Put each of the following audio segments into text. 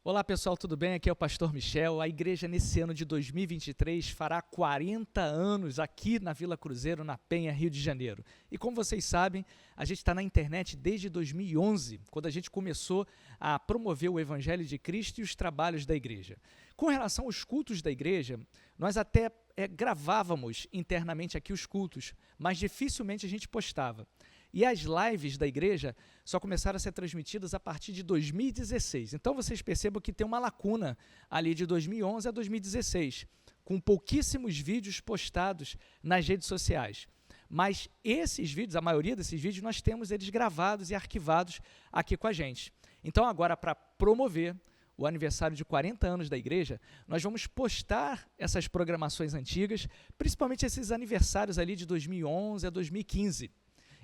Olá pessoal, tudo bem? Aqui é o Pastor Michel. A igreja nesse ano de 2023 fará 40 anos aqui na Vila Cruzeiro, na Penha, Rio de Janeiro. E como vocês sabem, a gente está na internet desde 2011, quando a gente começou a promover o Evangelho de Cristo e os trabalhos da igreja. Com relação aos cultos da igreja, nós até gravávamos internamente aqui os cultos, mas dificilmente a gente postava. E as lives da igreja só começaram a ser transmitidas a partir de 2016. Então, vocês percebam que tem uma lacuna ali de 2011 a 2016, com pouquíssimos vídeos postados nas redes sociais. Mas esses vídeos, a maioria desses vídeos, nós temos eles gravados e arquivados aqui com a gente. Então, agora, para promover o aniversário de 40 anos da igreja, nós vamos postar essas programações antigas, principalmente esses aniversários ali de 2011 a 2015.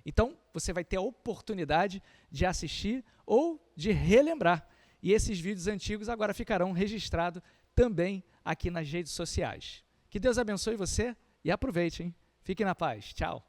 Então, você vai ter a oportunidade de assistir ou de relembrar. E esses vídeos antigos agora ficarão registrados também aqui nas redes sociais. Que Deus abençoe você e aproveite, hein? Fique na paz. Tchau.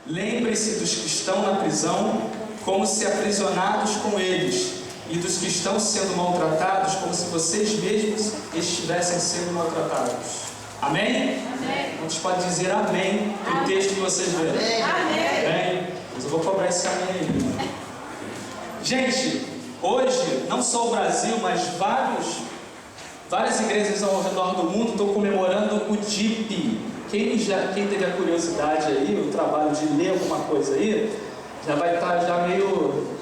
Lembre-se dos que estão na prisão como se aprisionados com eles, e dos que estão sendo maltratados como se vocês mesmos estivessem sendo maltratados. Amém? Amém. Quantos podem dizer amém no texto que vocês leram? Amém. Mas eu vou cobrar esse amém aí. Gente, hoje, não só o Brasil, mas várias igrejas ao redor do mundo estão comemorando o DIP. Quem teve a curiosidade aí, o trabalho de ler alguma coisa aí, já vai estar já meio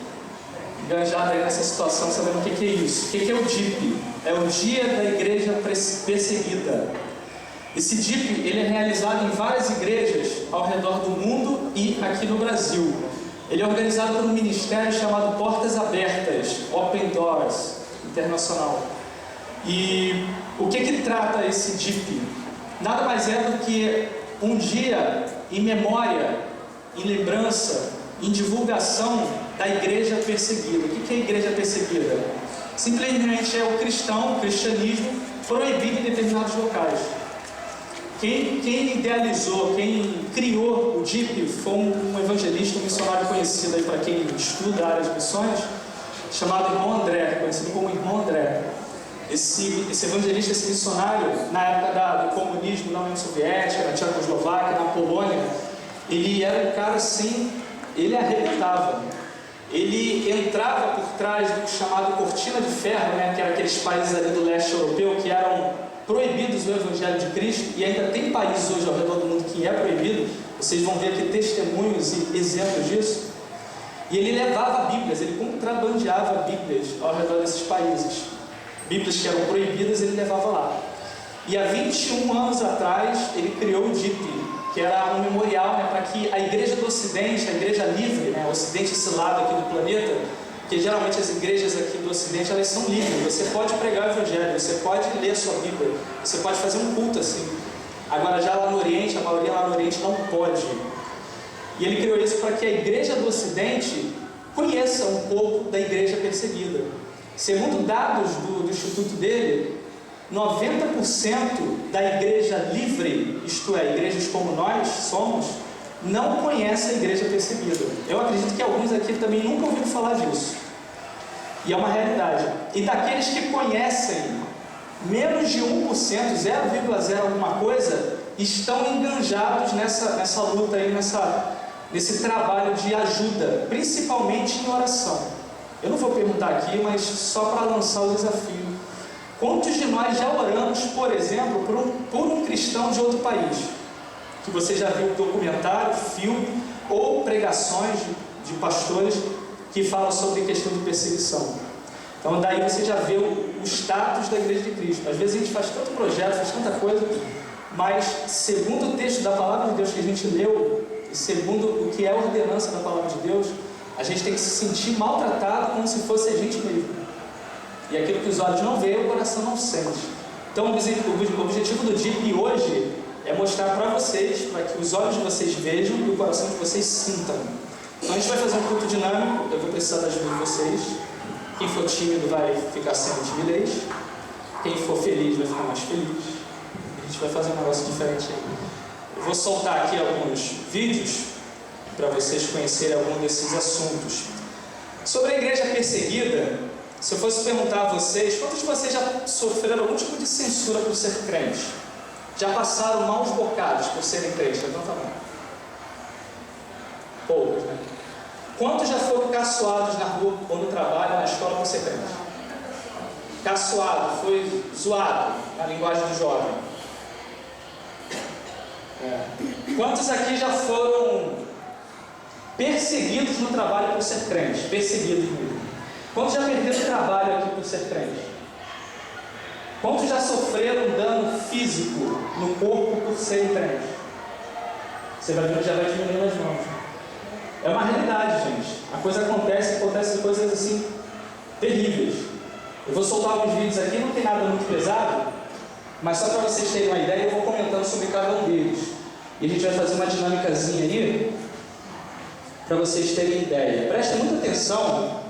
enganjado aí nessa situação, sabendo o que é isso. O que é o DIP? É o Dia da Igreja Perseguida. Esse DIP ele é realizado em várias igrejas ao redor do mundo e aqui no Brasil. Ele é organizado por um ministério chamado Portas Abertas, Open Doors Internacional. E o que trata esse DIP? Nada mais é do que um dia em memória, em lembrança, em divulgação da igreja perseguida. O que é a igreja perseguida? Simplesmente é o cristianismo proibido em determinados locais. Quem idealizou, quem criou o DIP foi um evangelista, um missionário conhecido aí para quem estuda a área de missões, chamado Irmão André, conhecido como Irmão André. Esse evangelista, esse missionário, na época do comunismo na União Soviética, na Tchecoslováquia, na Polônia, ele era um cara assim, ele arrebentava. Ele entrava por trás do chamado cortina de ferro, né, que eram aqueles países ali do leste europeu que eram proibidos do Evangelho de Cristo, e ainda tem países hoje ao redor do mundo que é proibido. Vocês vão ver aqui testemunhos e exemplos disso. E ele levava Bíblias, ele contrabandeava Bíblias ao redor desses países. Bíblias que eram proibidas, ele levava lá. E há 21 anos atrás, ele criou o DIP, que era um memorial, né, para que a igreja do Ocidente, a igreja livre, né, o Ocidente, esse lado aqui do planeta, que geralmente as igrejas aqui do Ocidente, elas são livres. Você pode pregar o Evangelho, você pode ler a sua Bíblia, você pode fazer um culto assim. Agora já lá no Oriente, a maioria lá no Oriente não pode. E ele criou isso para que a igreja do Ocidente conheça um pouco da igreja perseguida. Segundo dados do instituto dele, 90% da igreja livre, isto é, igrejas como nós somos, não conhece a igreja perseguida. Eu acredito que alguns aqui também nunca ouviram falar disso. E é uma realidade. E daqueles que conhecem, menos de 1%, 0,0 alguma coisa, estão enganjados nessa luta aí, nesse trabalho de ajuda, principalmente em oração. Eu não vou perguntar aqui, mas só para lançar o desafio. Quantos de nós já oramos, por exemplo, por um cristão de outro país? Que você já viu documentário, filme ou pregações de pastores que falam sobre questão de perseguição. Então daí você já vê o status da Igreja de Cristo. Às vezes a gente faz tanto projeto, faz tanta coisa, mas segundo o texto da Palavra de Deus que a gente leu, e segundo o que é a ordenança da Palavra de Deus, a gente tem que se sentir maltratado como se fosse a gente mesmo. E aquilo que os olhos não veem, o coração não sente. Então o objetivo do DIP hoje é mostrar para vocês, para que os olhos de vocês vejam e o coração de vocês sintam. Então a gente vai fazer um culto dinâmico, eu vou precisar da ajuda de vocês. Quem for tímido vai ficar sem timidez, quem for feliz vai ficar mais feliz. A gente vai fazer um negócio diferente aí. Eu vou soltar aqui alguns vídeos para vocês conhecerem algum desses assuntos. Sobre a igreja perseguida, se eu fosse perguntar a vocês, quantos de vocês já sofreram algum tipo de censura por ser crente? Já passaram maus bocados por serem crentes? Levanta a mão. Poucos, né? Quantos já foram caçoados na rua ou no trabalho, na escola por ser crente? Caçoado, foi zoado, na linguagem do jovem. Quantos aqui já foram perseguidos no trabalho por ser crente? Perseguidos mesmo. Quantos já perderam o trabalho aqui por ser crente? Quantos já sofreram um dano físico no corpo por serem crentes? Você vai ver que já vai diminuindo as mãos. É uma realidade, gente. A coisa acontece coisas assim terríveis. Eu vou soltar alguns vídeos aqui, não tem nada muito pesado, mas só para vocês terem uma ideia, eu vou comentando sobre cada um deles. E a gente vai fazer uma dinâmicazinha aí, para vocês terem ideia. Prestem muita atenção,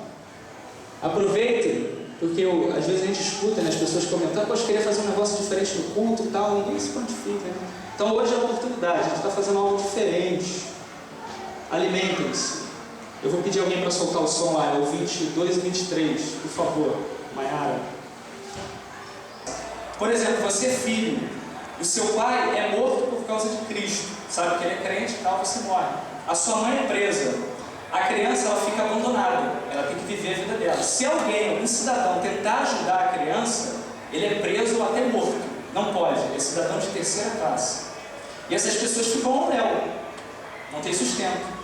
aproveitem, porque às vezes a gente escuta, né, as pessoas comentando, poxa, queria fazer um negócio diferente no culto e tal, ninguém se prontifica, né? Então hoje é a oportunidade, a gente está fazendo algo diferente. Alimentem-se. Eu vou pedir alguém para soltar o som lá, é o 22 e 23, por favor, Maiara. Por exemplo, você é filho, o seu pai é morto por causa de Cristo, sabe que ele é crente e tal, você morre. A sua mãe é presa, a criança ela fica abandonada, ela tem que viver a vida dela. Se alguém, algum cidadão tentar ajudar a criança, ele é preso ou até morto, não pode, é cidadão de terceira classe. E essas pessoas ficam ao léu, não tem sustento.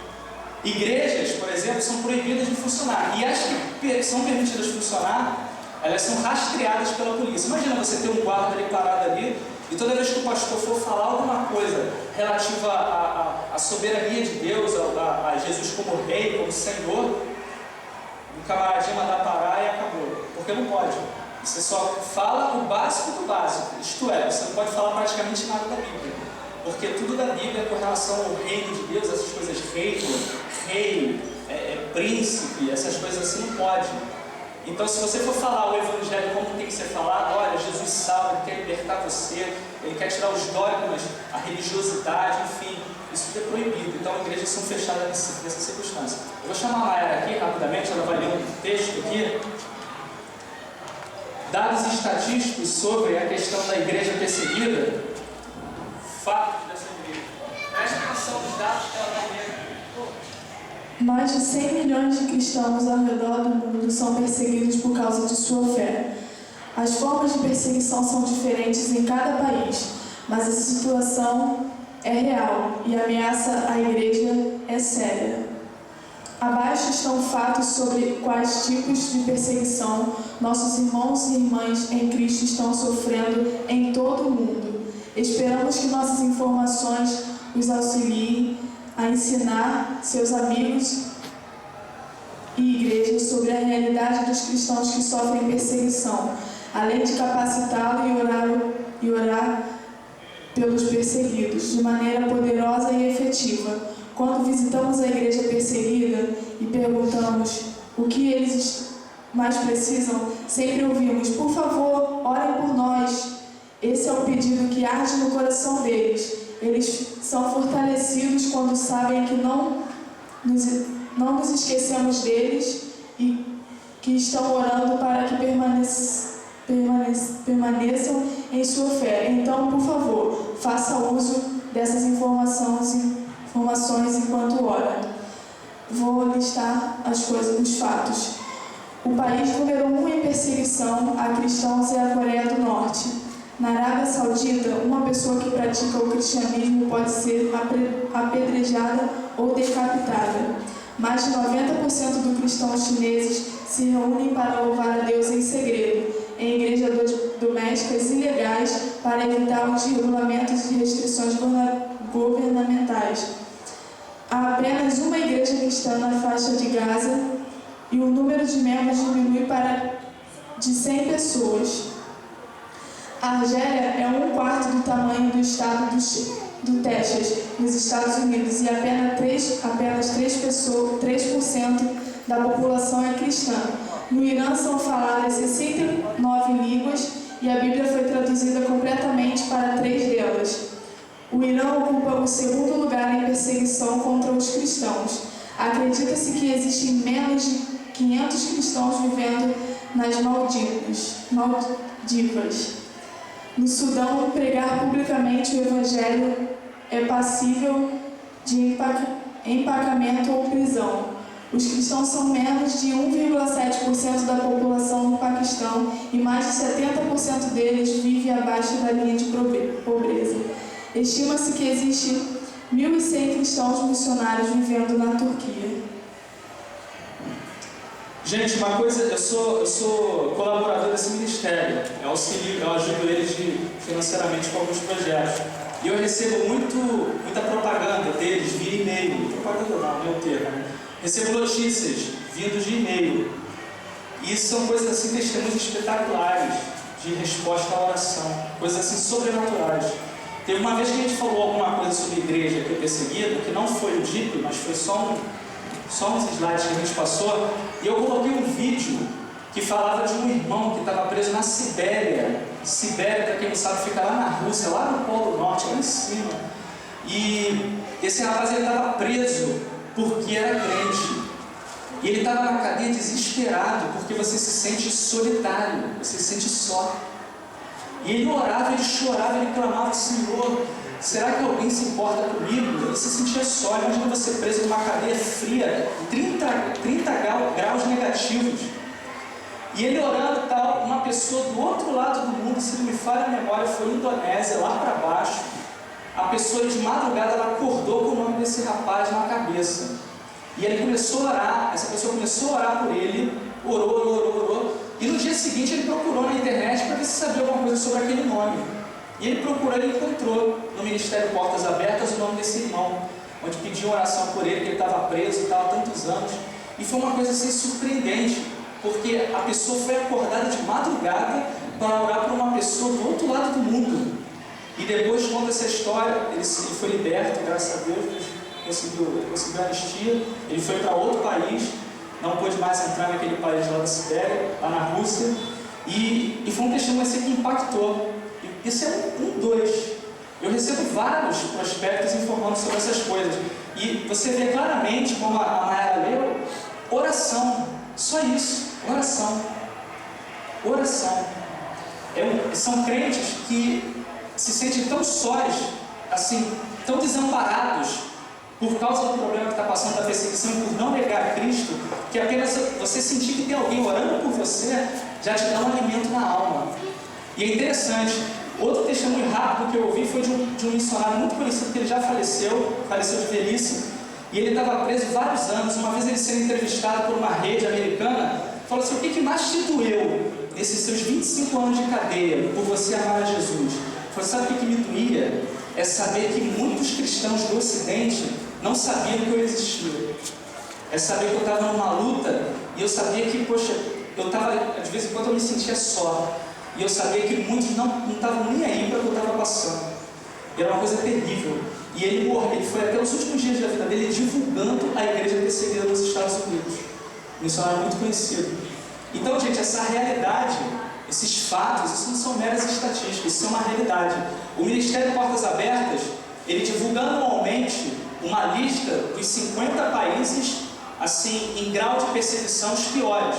Igrejas, por exemplo, são proibidas de funcionar, e as que são permitidas funcionar, elas são rastreadas pela polícia. Imagina você ter um guarda ali parado ali, e toda vez que o pastor for falar alguma coisa relativa à soberania de Deus, a Jesus como rei, como Senhor, o camaradinho mandar parar e acabou, porque não pode. Você só fala o básico do básico, isto é, você não pode falar praticamente nada da Bíblia, porque tudo da Bíblia é com relação ao reino de Deus, essas coisas rei, príncipe, essas coisas assim não pode. Então, se você for falar o evangelho como tem que ser falado, olha, Jesus salva, ele quer libertar você, ele quer tirar os dogmas, a religiosidade, enfim, isso tudo é proibido. Então, igrejas são fechadas nessa circunstância. Eu vou chamar a Mayara aqui rapidamente, ela vai ler um texto aqui. Dados estatísticos sobre a questão da igreja perseguida. Fatos dessa igreja. Preste atenção nos dados que ela vai ler. Mais de 100 milhões de cristãos ao redor do mundo são perseguidos por causa de sua fé. As formas de perseguição são diferentes em cada país, mas a situação é real e a ameaça à igreja é séria. Abaixo estão fatos sobre quais tipos de perseguição nossos irmãos e irmãs em Cristo estão sofrendo em todo o mundo. Esperamos que nossas informações os auxiliem a ensinar seus amigos e igrejas sobre a realidade dos cristãos que sofrem perseguição, além de capacitá-lo e orar pelos perseguidos de maneira poderosa e efetiva. Quando visitamos a igreja perseguida e perguntamos o que eles mais precisam, sempre ouvimos: por favor, orem por nós. Esse é o pedido que arde no coração deles. Eles são fortalecidos quando sabem que não nos esquecemos deles e que estão orando para que permaneçam em sua fé. Então, por favor, faça uso dessas informações enquanto ora. Vou listar as coisas, os fatos. O país número 1 em perseguição a cristãos é a Coreia do Norte. Na Arábia Saudita, uma pessoa que pratica o cristianismo pode ser apedrejada ou decapitada. Mais de 90% dos cristãos chineses se reúnem para louvar a Deus em segredo, em igrejas domésticas ilegais, para evitar os regulamentos e restrições governamentais. Há apenas uma igreja cristã na faixa de Gaza e o número de membros diminui para de 100 pessoas. A Argélia é 1/4 do tamanho do estado do Texas, nos Estados Unidos, e apenas 3% da população é cristã. No Irã são faladas 69 línguas e a Bíblia foi traduzida completamente para 3 delas. O O Irã ocupa o segundo lugar em perseguição contra os cristãos. Acredita-se que existem menos de 500 cristãos vivendo nas Maldivas. No Sudão, pregar publicamente o Evangelho é passível de empacamento ou prisão. Os cristãos são menos de 1,7% da população no Paquistão e mais de 70% deles vive abaixo da linha de pobreza. Estima-se que existem 1.100 cristãos missionários vivendo na Turquia. Gente, uma coisa, eu sou colaborador desse ministério, eu ajudo eles financeiramente com alguns projetos. E eu recebo muita propaganda deles via e-mail. Propaganda não é o termo, né? Recebo notícias vindo de e-mail. E são coisas assim, testemunhos espetaculares de resposta à oração, coisas assim sobrenaturais. Teve uma vez que a gente falou alguma coisa sobre igreja que é perseguida, que não foi o DIP, mas foi só uns slides que a gente passou, e eu coloquei um vídeo que falava de um irmão que estava preso na Sibéria. Sibéria, para quem não sabe, fica lá na Rússia, lá no Polo Norte, lá em cima. E esse rapaz estava preso porque era crente. E ele estava na cadeia desesperado, porque você se sente solitário, você se sente só. E ele orava, ele chorava, ele clamava: Senhor, será que alguém se importa comigo? Ele se sentia só. Imagina você preso numa cadeia fria, 30 graus negativos. E ele orando e tal, uma pessoa do outro lado do mundo, se não me falha a memória, foi a Indonésia, lá para baixo. A pessoa de madrugada, ela acordou com o nome desse rapaz na cabeça. E ele começou a orar, essa pessoa começou a orar por ele, orou. E no dia seguinte ele procurou na internet para ver se sabia alguma coisa sobre aquele nome. E ele procurou e encontrou no Ministério Portas Abertas o nome desse irmão, onde pediam oração por ele, que ele estava preso e tal há tantos anos. E foi uma coisa assim surpreendente, porque a pessoa foi acordada de madrugada para orar por uma pessoa do outro lado do mundo. E depois conta essa história, ele foi liberto, graças a Deus, ele conseguiu anistia, ele foi para outro país, não pôde mais entrar naquele país lá da Sibéria, lá na Rússia, e foi um testemunho assim que impactou. Isso é dois. Eu recebo vários prospectos informando sobre essas coisas, e você vê claramente, como a Mayara leu, oração, só isso, oração. São crentes que se sentem tão sós, assim, tão desamparados, por causa do problema que está passando da perseguição, por não negar Cristo, que apenas você sentir que tem alguém orando por você, já te dá um alimento na alma. E é interessante, outro testemunho rápido que eu ouvi foi de um missionário muito conhecido, que ele já faleceu de velhice, e ele estava preso vários anos. Uma vez ele sendo entrevistado por uma rede americana, falou assim: o que mais te doeu nesses seus 25 anos de cadeia, por você amar a Jesus? Ele falou: sabe o que me doía? É saber que muitos cristãos do Ocidente não sabiam que eu existia. É saber que eu estava numa luta e eu sabia que, poxa, eu estava, de vez em quando eu me sentia só. E eu sabia que muitos não estavam nem aí para o que eu estava passando. E era uma coisa terrível. E ele foi até os últimos dias da vida dele divulgando a igreja perseguida nos Estados Unidos. Um missionário muito conhecido. Então, gente, essa realidade, esses fatos, isso não são meras estatísticas, isso é uma realidade. O Ministério Portas Abertas, ele divulga anualmente uma lista dos 50 países, assim, em grau de perseguição, os piores.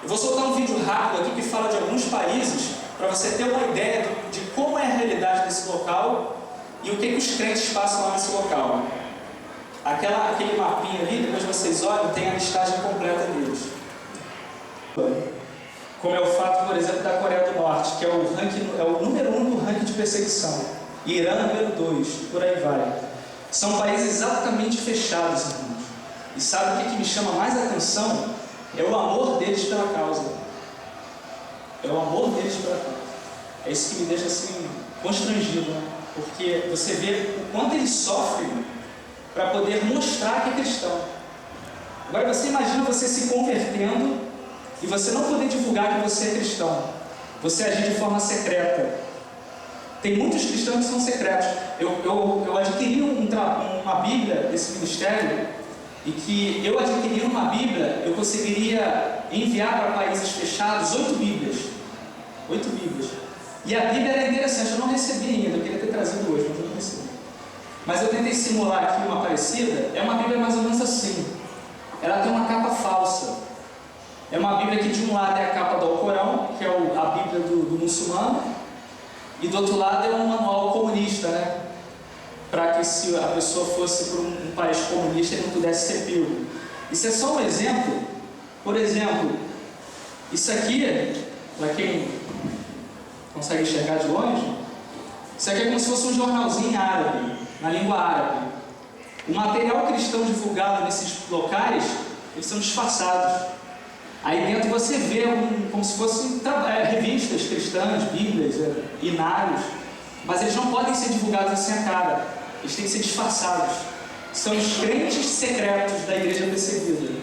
Eu vou soltar um vídeo rápido aqui que fala de alguns países, para você ter uma ideia de como é a realidade desse local e o que os crentes passam lá nesse local. Aquele mapinha ali, depois vocês olham, tem a listagem completa deles. Como é o fato, por exemplo, da Coreia do Norte, que é o número 1 do ranking de perseguição. Irã, número 2, por aí vai. São países exatamente fechados, irmãos. E sabe o que me chama mais atenção? É o amor deles pela causa. É o amor deles pela causa. É isso que me deixa assim, constrangido, né? Porque você vê o quanto eles sofrem para poder mostrar que é cristão. Agora você imagina você se convertendo e você não poder divulgar que você é cristão. Você agir de forma secreta. Tem muitos cristãos que são secretos. Eu adquiri uma Bíblia desse ministério, e que eu adquirindo uma Bíblia, eu conseguiria enviar para países fechados 8 Bíblias. 8 Bíblias. E a Bíblia era interessante, eu não recebi ainda, eu queria ter trazido hoje, mas eu não recebi. mas eu tentei simular aqui uma parecida. É uma Bíblia mais ou menos assim. Ela tem uma capa falsa. É uma Bíblia que de um lado é a capa do Alcorão, que é a Bíblia do muçulmano, e do outro lado é um manual comunista, né? Para que se a pessoa fosse para um país comunista ele não pudesse ser pego. Isso é só um exemplo. Por exemplo, isso aqui, para quem consegue enxergar de longe, isso aqui é como se fosse um jornalzinho árabe, na língua árabe. O material cristão divulgado nesses locais, eles são disfarçados. Aí dentro você vê como se fossem revistas cristãs, bíblias, hinários, mas eles não podem ser divulgados assim a cara, eles têm que ser disfarçados. São os crentes secretos da igreja perseguida.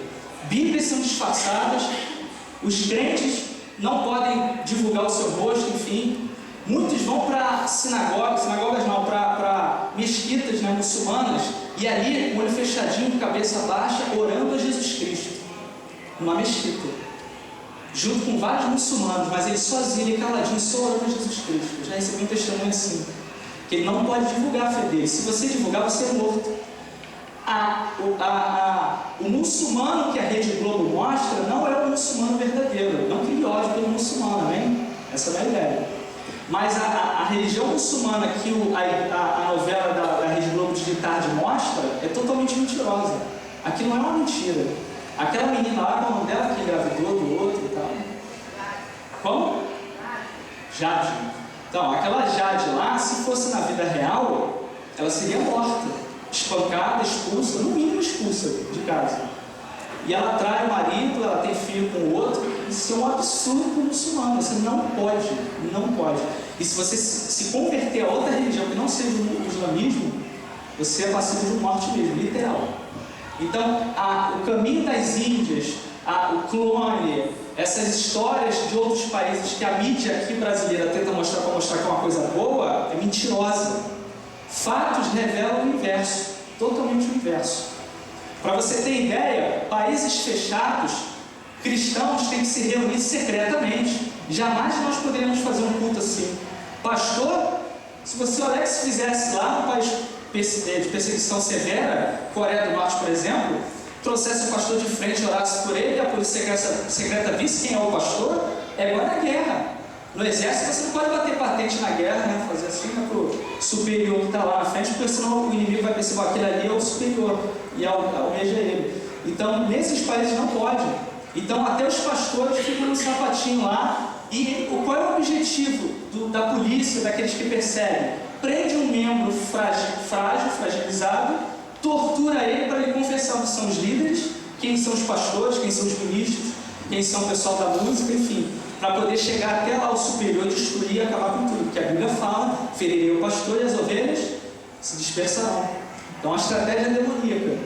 Bíblias são disfarçadas, os crentes não podem divulgar o seu rosto, enfim. Muitos vão para sinagogas não, para mesquitas, né, muçulmanas, e ali, com o olho fechadinho, com cabeça baixa, orando a Jesus Cristo, numa mesquita, junto com vários muçulmanos, mas ele sozinho, ele caladinho, só orando a Jesus Cristo. Eu já recebi um testemunho assim, que ele não pode divulgar a fé dele. Se você divulgar, você é morto. O muçulmano que a Rede Globo mostra não é o muçulmano verdadeiro. Não crie ódio pelo muçulmano, hein? Essa não é a ideia. Mas a religião muçulmana que a novela da Rede Globo de tarde mostra é totalmente mentirosa. Aquilo não é uma mentira. Aquela menina lá, qual é o nome dela que engravidou do outro e tal? Como? Jade. Então, aquela Jade lá, se fosse na vida real, ela seria morta, espancada, expulsa, no mínimo expulsa de casa. E ela trai o marido, ela tem filho com o outro. Isso é um absurdo para o muçulmano. Você não pode, não pode. E se você se converter a outra religião que não seja o islamismo, você é passivo de morte mesmo, literal. Então, o caminho das Índias, o clone, essas histórias de outros países que a mídia aqui brasileira tenta mostrar para mostrar que é uma coisa boa, é mentirosa. Fatos revelam o inverso, totalmente o inverso. Para você ter ideia, países fechados, cristãos têm que se reunir secretamente. Jamais nós poderíamos fazer um culto assim. Pastor, se você o Alex fizesse lá no país de perseguição severa, Coreia do Norte, por exemplo, trouxesse o pastor de frente, orasse por ele, e a polícia secreta visse quem é o pastor, é igual na guerra. No exército você não pode bater patente na guerra, né? Fazer assim, né, para o superior que está lá na frente, porque senão o inimigo vai perceber que aquele ali é o superior e almeja ele. Então, nesses países não pode. Então, até os pastores ficam no sapatinho lá. E qual é o objetivo da polícia, daqueles que perseguem? Prende um membro frágil, fragilizado, tortura ele para ele confessar que são os líderes, quem são os pastores, quem são os ministros, quem são o pessoal da música, enfim, para poder chegar até lá o superior, destruir e acabar com tudo. Porque a Bíblia fala, ferirei o pastor e as ovelhas se dispersarão. Então a estratégia é demoníaca.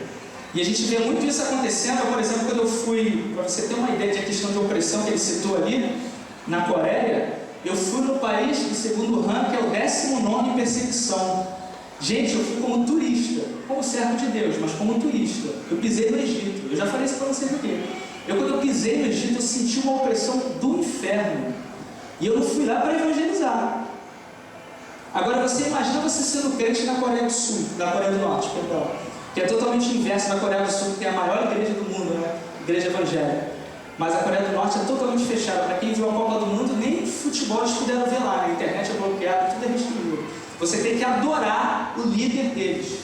E a gente vê muito isso acontecendo. Por exemplo, quando eu fui, para você ter uma ideia de questão de opressão que ele citou ali, na Coreia, eu fui no país que, segundo o ranking, é o 19º em perseguição. Gente, eu fui como turista, como servo de Deus, mas como turista. Eu pisei no Egito. Eu já falei isso para vocês aqui. Quando eu pisei no Egito, eu senti uma opressão do inferno. E eu não fui lá para evangelizar. Agora, você imagina você sendo crente na Coreia do Sul, na Coreia do Norte, perdão, que é totalmente inverso da Coreia do Sul, que tem a maior igreja do mundo, né? Igreja evangélica. Mas a Coreia do Norte é totalmente fechada. Para quem viu a Copa do Mundo, nem futebol eles puderam ver lá. A internet é bloqueada, tudo é restriído. Você tem que adorar o líder deles.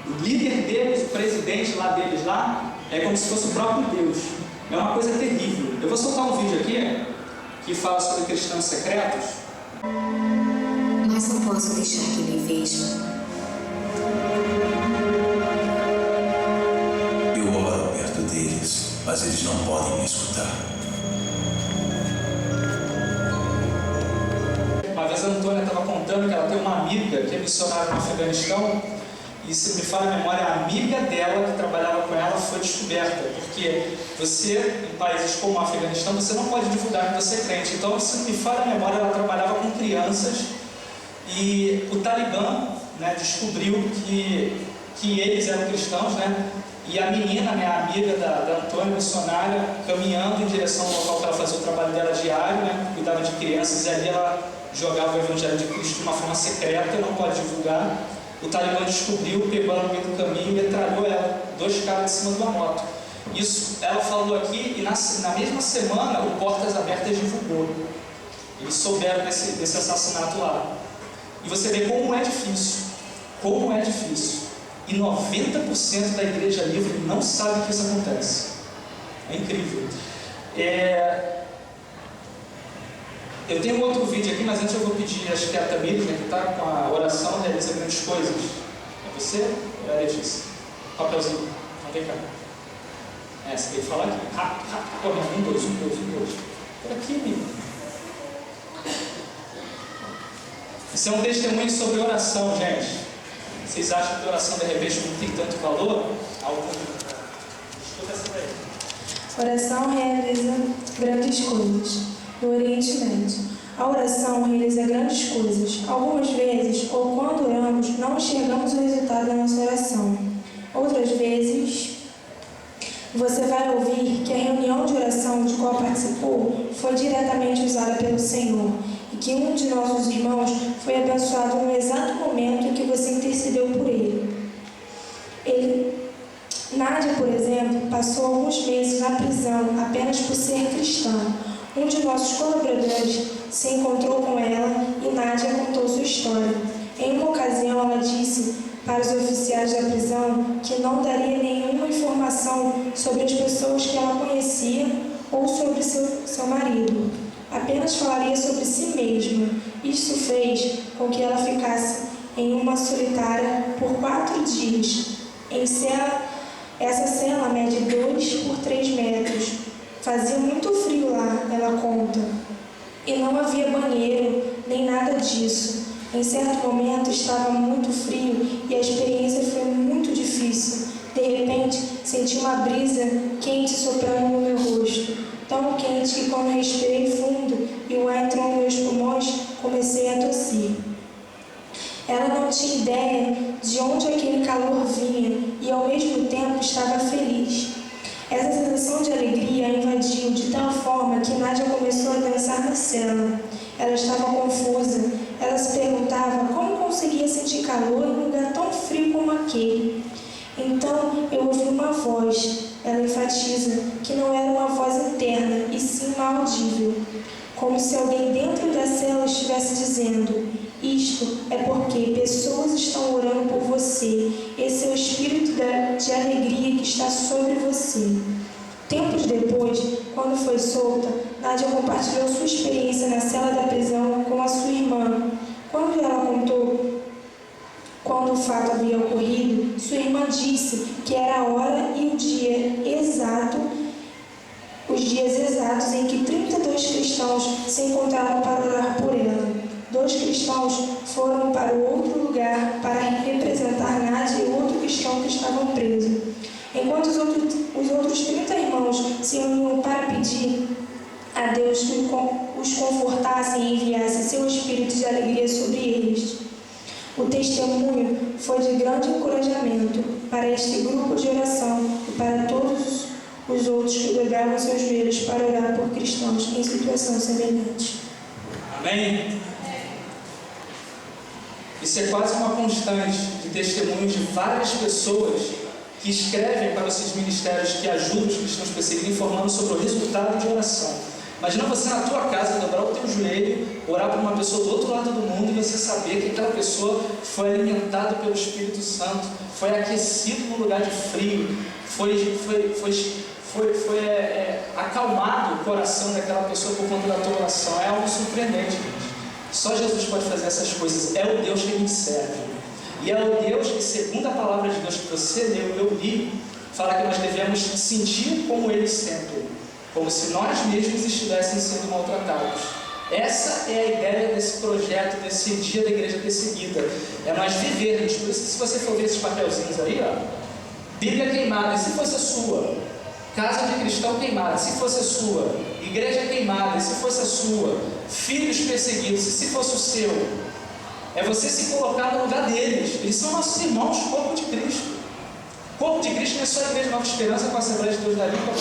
O líder deles, o presidente lá deles lá, é como se fosse o próprio Deus. É uma coisa terrível. Eu vou soltar um vídeo aqui que fala sobre cristãos secretos. Mas não posso deixar que ele veja. Eu oro perto deles, mas eles não podem me escutar. Uma vez a Antônia estava contando que ela tem uma amiga que é missionária no Afeganistão, e se me falha a memória, a amiga dela que trabalhava com ela foi descoberta, porque você, em países como o Afeganistão, você não pode divulgar que você é crente. Então, se me falha a memória, ela trabalhava com crianças, e o Talibã, né, descobriu que eles eram cristãos, né? E a menina, né, a amiga da Antônia, missionária, caminhando em direção ao local que ela fazia o trabalho dela diário, né, cuidava de crianças, e ali ela jogava o Evangelho de Cristo de uma forma secreta, não pode divulgar. o Talibã descobriu, pegou ela no meio do caminho e metralhou ela, 2 caras em cima de uma moto. Isso ela falou aqui, e na mesma semana o Portas Abertas divulgou. Eles souberam desse assassinato lá. E você vê como é difícil. Como é difícil. E 90% da Igreja Livre não sabe que isso acontece. É incrível. Eu tenho um outro vídeo aqui, mas antes eu vou pedir, acho que é a Tamires, né, que está com a oração, realiza grandes coisas. É você? Ou é a Letícia? Papelzinho. Então vem cá. Você tem que falar aqui. Rápido, rápido. Corre, 1, 2. Por aqui, amigo. Isso é um testemunho sobre oração, gente. Vocês acham que a oração de repente não tem tanto valor? Escuta essa daí. Oração realiza grandes coisas. No Oriente Médio, a oração realiza grandes coisas. Algumas vezes, ou quando oramos, não enxergamos o resultado da nossa oração. Outras vezes, você vai ouvir que a reunião de oração de qual participou foi diretamente usada pelo Senhor e que um de nossos irmãos foi abençoado no exato momento em que você intercedeu por ele. Nádia, por exemplo, passou alguns meses na prisão apenas por ser cristã. Um de nossos colaboradores se encontrou com ela e Nádia contou sua história. Em uma ocasião, ela disse para os oficiais da prisão que não daria nenhuma informação sobre as pessoas que ela conhecia ou sobre seu marido. Apenas falaria sobre si mesma. Isso fez com que ela ficasse em uma solitária por 4 dias. Essa cela mede 2 por 3 metros. Fazia muito frio lá, ela conta. E não havia banheiro, nem nada disso. Em certo momento estava muito frio e a experiência foi muito difícil. De repente, senti uma brisa quente soprando no meu rosto. Tão quente que quando respirei fundo e o ar entrou nos meus pulmões, comecei a tossir. Ela não tinha ideia de onde aquele calor vinha e ao mesmo tempo estava feliz. Essa sensação de alegria a invadiu de tal forma que Nádia começou a dançar na cela. Ela estava confusa. Ela se perguntava como conseguia sentir calor em um lugar tão frio como aquele. Então eu ouvi uma voz. Ela enfatiza que não era uma voz interna, e sim uma audível. Como se alguém dentro da cela estivesse dizendo: isto é porque pessoas estão orando por você. Esse é o espírito de alegria que está sobre você. Tempos depois, quando foi solta, Nádia compartilhou sua experiência na cela da prisão com a sua irmã. Quando ela contou quando o fato havia ocorrido, sua irmã disse que era a hora e os dias exatos em que 32 cristãos se encontraram para orar por ela. 2 cristãos foram para o outro lugar para representar Nádia e outro cristão que estavam presos. Enquanto os outros 30 irmãos se reuniam para pedir a Deus que os confortasse e enviasse seu espírito de alegria sobre eles. O testemunho foi de grande encorajamento para este grupo de oração e para todos os outros que dobravam seus joelhos para orar por cristãos em situação semelhante. Amém? Isso é quase uma constante de testemunhos de várias pessoas que escrevem para esses ministérios que ajudam os cristãos perseguidos, informando sobre o resultado de oração. Imagina você na tua casa dobrar o teu joelho, orar por uma pessoa do outro lado do mundo e você saber que aquela pessoa foi alimentada pelo Espírito Santo, foi aquecido no lugar de frio, foi acalmado o coração daquela pessoa por conta da tua oração. É algo surpreendente, gente. Só Jesus pode fazer essas coisas. É o Deus que a gente serve. E é o Deus que, segundo a palavra de Deus que você leu e eu li, fala que nós devemos sentir como Ele sempre, como se nós mesmos estivéssemos sendo maltratados. Essa é a ideia desse projeto, desse dia da igreja perseguida. É nós vivermos. Por isso, se você for ver esses papelzinhos aí, ó, Bíblia queimada, e se fosse a sua? Casa de cristão queimada, se fosse a sua? Igreja queimada, se fosse a sua? Filhos perseguidos, se fosse o seu? É você se colocar no lugar deles. Eles são nossos irmãos, corpo de Cristo. Corpo de Cristo não é só a Igreja Nova Esperança com a Assembleia de Deus da Língua,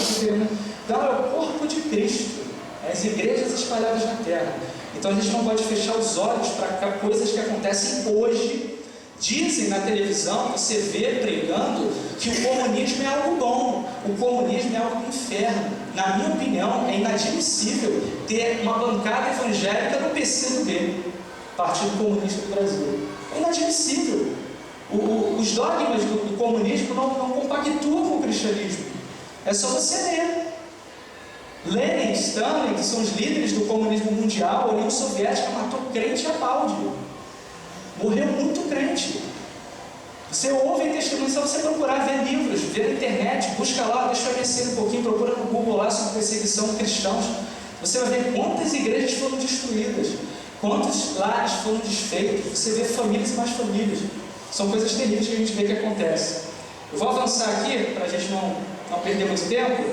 não, é o corpo de Cristo. É as igrejas espalhadas na terra. Então a gente não pode fechar os olhos para coisas que acontecem hoje Dizem na televisão, você vê pregando, que o comunismo é algo bom, o comunismo é algo do inferno. Na minha opinião, é inadmissível ter uma bancada evangélica no PCdoB, Partido Comunista do Brasil. É inadmissível. Os dogmas do comunismo não compactuam com o cristianismo. É só você ler. Lenin, Stalin, que são os líderes do comunismo mundial, a União Soviética matou crente a balde. Morreu muito crente. Você ouve testemunhos, só você procurar ver livros, ver na internet, busca lá, deixa eu conhecer um pouquinho, procura no Google lá sobre perseguição de cristãos. Você vai ver quantas igrejas foram destruídas, quantos lares foram desfeitos. Você vê famílias e mais famílias. São coisas terríveis que a gente vê que acontece. Eu vou avançar aqui, para a gente não perder muito tempo.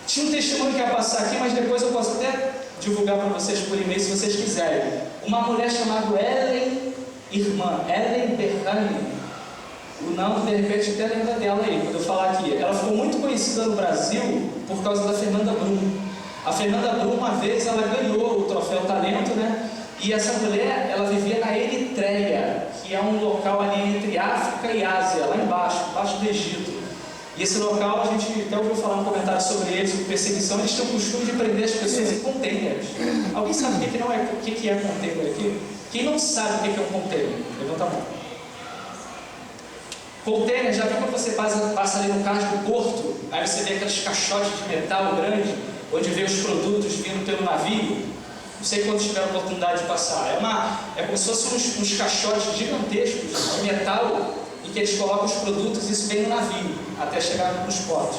Tinha um testemunho que ia passar aqui, mas depois eu posso até divulgar para vocês por e-mail, se vocês quiserem. Uma mulher chamada Ellen Berrani. O nome, de repente, até lembra dela aí, quando eu falar aqui. Ela ficou muito conhecida no Brasil por causa da Fernanda Brum. A Fernanda Brum, uma vez, ela ganhou o troféu Talento, né? E essa mulher, ela vivia na Eritreia, que é um local ali entre África e Ásia, lá embaixo do Egito. E esse local, a gente até ouviu falar um comentário sobre eles, sobre perseguição. Eles têm o costume de prender as pessoas em containers. Alguém sabe o que é container aqui? Quem não sabe o que é um container? Levanta a mão. Container, já viu quando você passa ali no cais do porto, aí você vê aqueles caixotes de metal grande, onde vê os produtos vindo pelo navio? Não sei quantos tiveram a oportunidade de passar. É como se fossem uns caixotes gigantescos de metal, em que eles colocam os produtos e isso vem no navio, até chegar nos portos.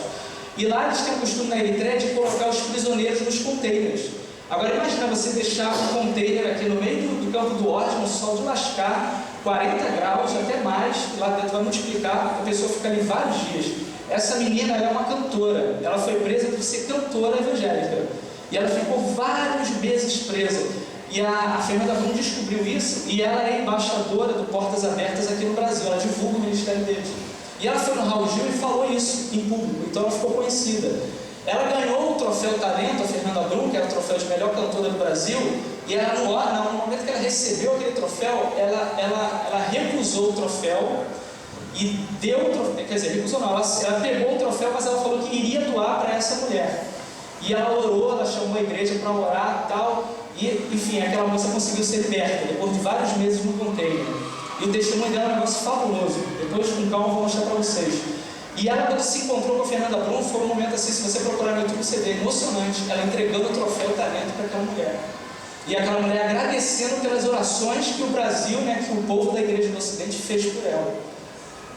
E lá eles têm o costume na Eritreia de colocar os prisioneiros nos containers. Agora imagina você deixar um container aqui no meio do campo do ódio, no sol de lascar, 40 graus, até mais, e lá dentro vai multiplicar, a pessoa fica ali vários dias. Essa menina é uma cantora, ela foi presa por ser cantora evangélica, e ela ficou vários meses presa. E a Fernanda Brum descobriu isso, e ela é embaixadora do Portas Abertas aqui no Brasil, ela divulga o ministério deles. E ela foi no Raul Gil e falou isso em público, então ela ficou conhecida. Ela ganhou o troféu Talento, a Fernanda Brum, que era o troféu de melhor cantora do Brasil, e ela, no momento que ela recebeu aquele troféu, ela recusou o troféu e deu o troféu, quer dizer, recusou não, ela pegou o troféu, mas ela falou que iria doar para essa mulher. E ela orou, ela chamou a igreja para orar e tal, e enfim, aquela moça conseguiu ser liberta, depois de vários meses no container. E o testemunho dela é um negócio fabuloso, depois com calma eu vou mostrar para vocês. E ela, quando se encontrou com a Fernanda Brum, foi um momento assim, se você procurar no YouTube, você vê emocionante, ela entregando o troféu Talento para aquela mulher. E aquela mulher agradecendo pelas orações que o Brasil, que o povo da Igreja do Ocidente fez por ela.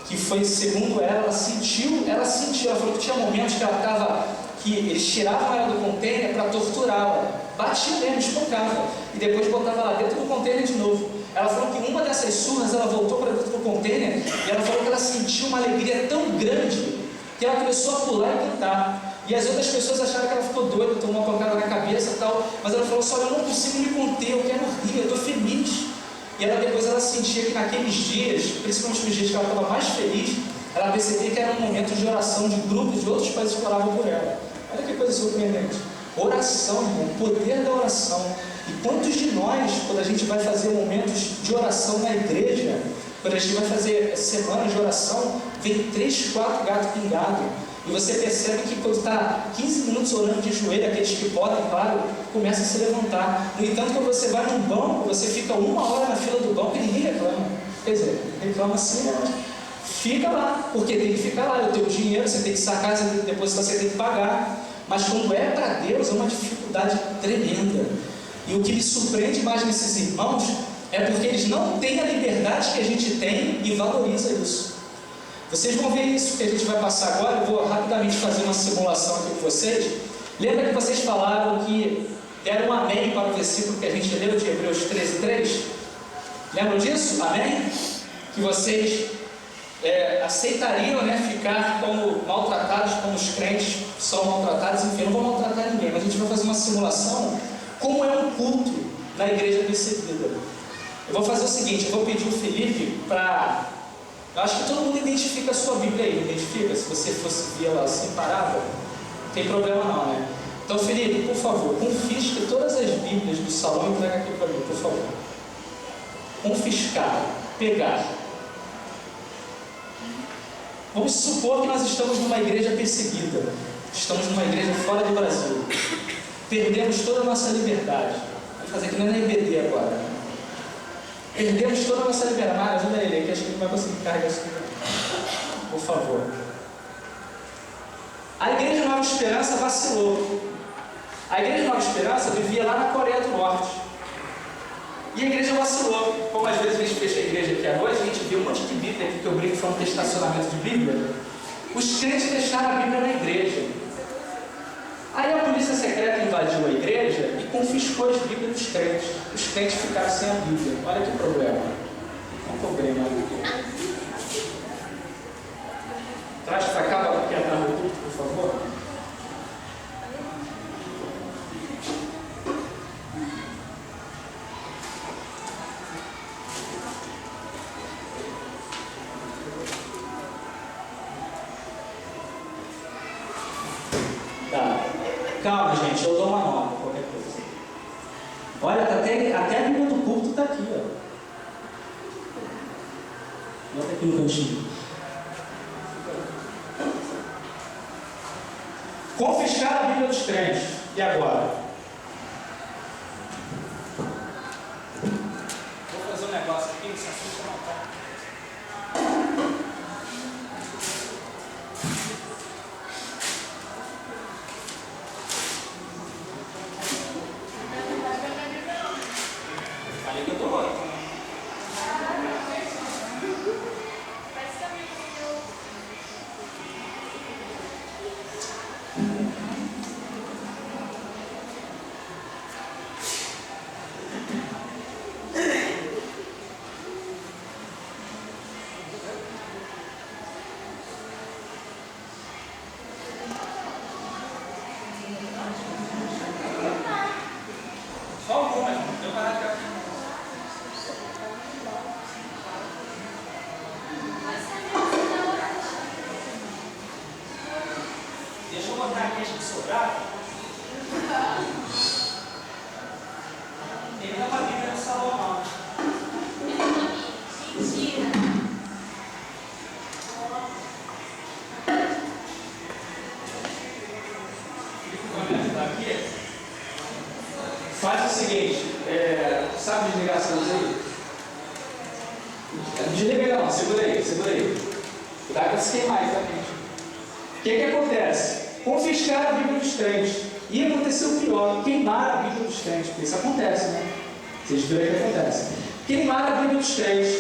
Que foi, segundo ela, ela sentiu, ela falou que tinha momentos que ela estava, que eles tiravam ela do container para torturá-la, batiam mesmo, espancavam, e depois botavam ela dentro do container de novo. Ela falou que uma dessas surras, ela voltou para dentro do container, e ela falou que ela sentiu uma alegria tão grande, que ela começou a pular e cantar. E as outras pessoas acharam que ela ficou doida, tomou uma pancada na cabeça e tal, mas ela falou assim, olha, eu não consigo me conter, eu quero rir, eu estou feliz. E depois ela sentia que naqueles dias, principalmente nos dias que ela estava mais feliz, ela percebia que era um momento de oração de grupos de outros países que oravam por ela. Olha que coisa surpreendente. Oração, irmão, o poder da oração. E quantos de nós, quando a gente vai fazer momentos de oração na igreja, quando a gente vai fazer semanas de oração, vem 3, 4 gatos pingados. E você percebe que quando está 15 minutos orando de joelho, aqueles que podem, claro, começa a se levantar. No entanto, quando você vai num banco, você fica 1 hora na fila do banco e ninguém reclama. Quer dizer, reclama assim, fica lá, porque tem que ficar lá. É o teu dinheiro, você tem que sacar, você tem que depositar, você tem que pagar. Mas quando é para Deus, é uma dificuldade tremenda. E o que me surpreende mais nesses irmãos é porque eles não têm a liberdade que a gente tem e valoriza isso. Vocês vão ver isso que a gente vai passar agora. Eu vou rapidamente fazer uma simulação aqui com vocês. Lembra que vocês falaram que deram um amém para o versículo que a gente leu de Hebreus 13:3? Lembram disso? Amém? Que vocês aceitariam ficar como maltratados, como os crentes são maltratados. Enfim, eu não vou maltratar ninguém, mas a gente vai fazer uma simulação como é um culto na igreja perseguida. Eu vou fazer o seguinte, eu vou pedir o Felipe para... Eu acho que todo mundo identifica a sua Bíblia aí, identifica? Se você fosse ver ela separada, não tem problema não, né? Então, Felipe, por favor, confisque todas as Bíblias do salão e traga aqui para mim, por favor. Confiscar, pegar. Vamos supor que nós estamos numa igreja perseguida. Estamos numa igreja fora do Brasil. Perdemos toda a nossa liberdade. Vou fazer que nem na IBD agora. Perdemos toda a nossa liberdade. Mário, ajuda ele, que acho que ele não vai conseguir carregar isso aqui. Por favor. A Igreja Nova Esperança vacilou. A Igreja Nova Esperança vivia lá na Coreia do Norte. E a igreja vacilou. Como às vezes a gente fecha a igreja aqui à noite, a gente vê um monte de Bíblia aqui que eu brinco falando de estacionamento de Bíblia. Os crentes deixaram a Bíblia na igreja. Aí a polícia secreta invadiu a igreja e confiscou as Bíblias dos crentes. Os crentes ficaram sem a Bíblia. Olha que problema. É um problema. Traz para cá, aqui atrás do púlpito, por favor. Tá. Calma, gente, eu dou uma nota, qualquer coisa. Olha, até a Bíblia do púlpito está aqui, ó. Bota aqui no cantinho. Confiscar a Bíblia dos crentes. E agora? Vou fazer um negócio aqui, se assusta não, tá? Falei que eu tô louco. Só algumas, não tem parar de ficar. Deixa eu botar aqui as que sobraram. Tem uma Bíblia do Salomão. Mentira. Vai me ajudar aqui? Faz o seguinte, sabe desligar essa luz aí? Desliga não, segura aí. Cuidado para se queimar aí também. O que acontece? Confiscaram a Bíblia dos crentes. E aconteceu o pior, queimaram a Bíblia dos crentes, porque isso acontece, né? Vocês viram o que acontece. Queimaram a Bíblia dos crentes.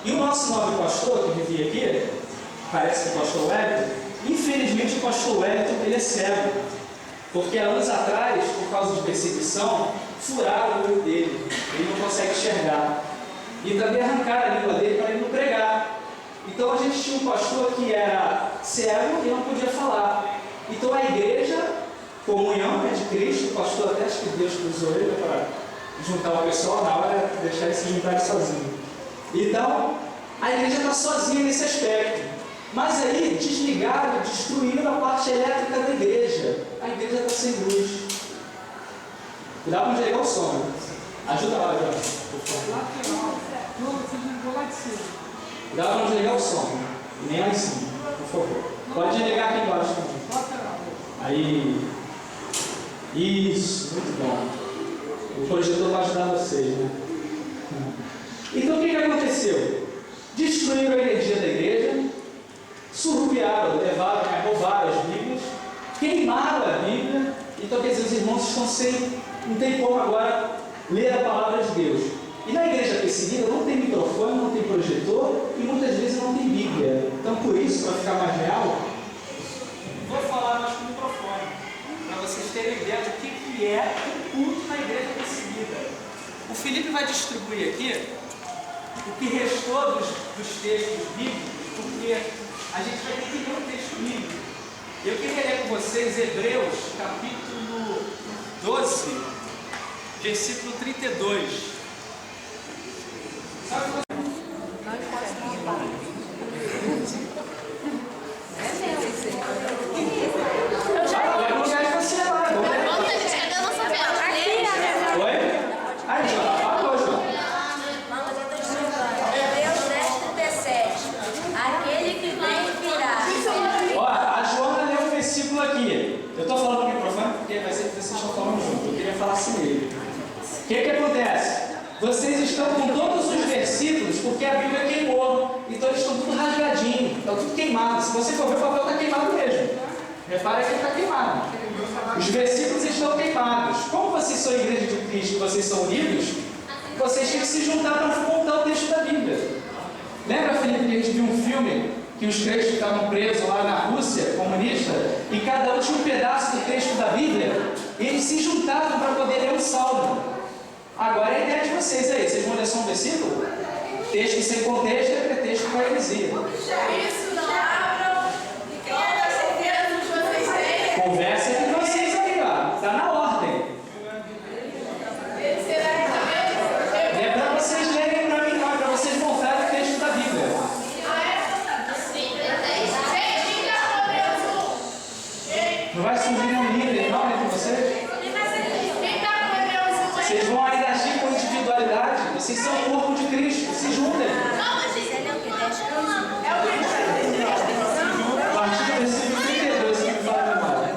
E o nosso nobre pastor, que vivia aqui, parece que o pastor Wellington, infelizmente o pastor Wellington, ele é cego. Porque há anos atrás, por causa de perseguição, furaram o olho dele. Ele não consegue enxergar. E também arrancaram a língua dele para ele não pregar. Então a gente tinha um pastor que era cego e não podia falar. Então a igreja, comunhão de Cristo, o pastor até acho que Deus cruzou ele para juntar o pessoal, na hora de deixar ele se juntar sozinho. Então, a igreja está sozinha nesse aspecto. Mas aí desligaram, destruíram a parte elétrica da igreja. A igreja está sem luz. Cuidado para desligar o som. Né? Ajuda lá, Jorge, por favor. Cuidado para desligar o som. E nem lá em cima, por favor. Pode desligar aqui embaixo também. Aí. Isso, muito bom. O projetor vai ajudar vocês, né? Então o que aconteceu? Destruíram a energia da igreja, surrupiaram, levaram, roubaram as Bíblias, queimaram a Bíblia. Então, quer dizer, os irmãos estão sem, não tem como agora ler a palavra de Deus. E na igreja perseguida não tem microfone, não tem projetor e muitas vezes não tem Bíblia. Então, por isso, para ficar mais real, vou falar mais com o microfone, para vocês terem ideia do que é o culto na igreja perseguida. O Felipe vai distribuir aqui o que restou dos textos bíblicos, porque a gente vai ter que ler um texto bíblico. Eu queria ler com vocês Hebreus, capítulo 12, versículo 32. Sabe o que Hebreus 10:37. Aquele que vem que acontece? Vocês estão com todos os versículos porque a Bíblia queimou. Então eles estão tudo rasgadinho, estão tudo queimado. Se você for ver, o papel está queimado mesmo. Repara que ele está queimado. Os versículos estão queimados. Como vocês são a igreja de Cristo, vocês são unidos, vocês têm que se juntar para contar o texto da Bíblia. Lembra, Felipe, que a gente viu um filme que os crentes ficavam presos lá na Rússia comunista e cada um tinha um pedaço do texto da Bíblia e eles se juntavam para poder ler um salmo. Agora é a ideia de vocês aí. Vocês vão ler só um versículo? Texto sem contexto é pretexto para a heresia. Isso, não abram. Conversa entre vocês aí, ó. Está na ordem. É para vocês lerem para mim, não. É para vocês montarem o texto da Bíblia. Não vai surgir nenhum líder, não, entre vocês? Vocês vão ainda agir com individualidade. Vocês são o corpo de Cristo. Se juntem. A partir do versículo 32 que me fala a memória.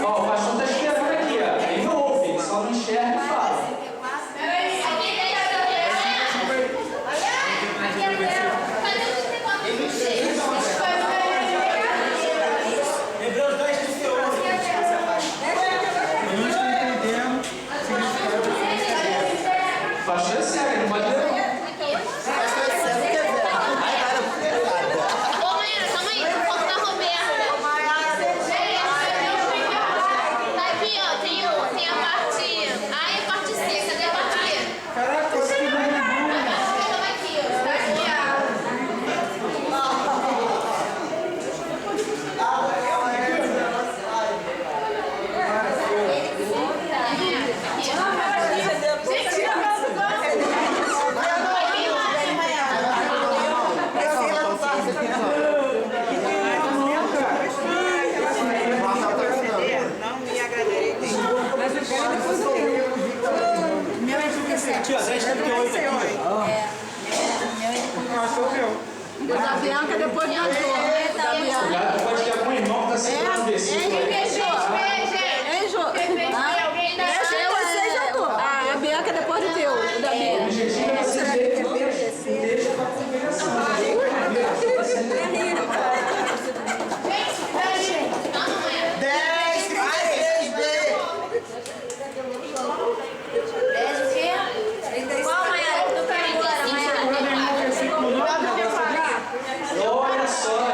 Ó, o pastor está esperando aqui, ó. Ele não ouve, ele só não enxerga e fala. Hebreus 2, 38. O pastor é cego, ele não pode ler. Aqui, ó, 1038 aqui. O da Bianca depois do O cara pode ter algum irmão que está segurando o versículo aí. A Bianca depois do teu, o da O Bianca. objetivo é vocês verem o texto para a congregação. Olha só,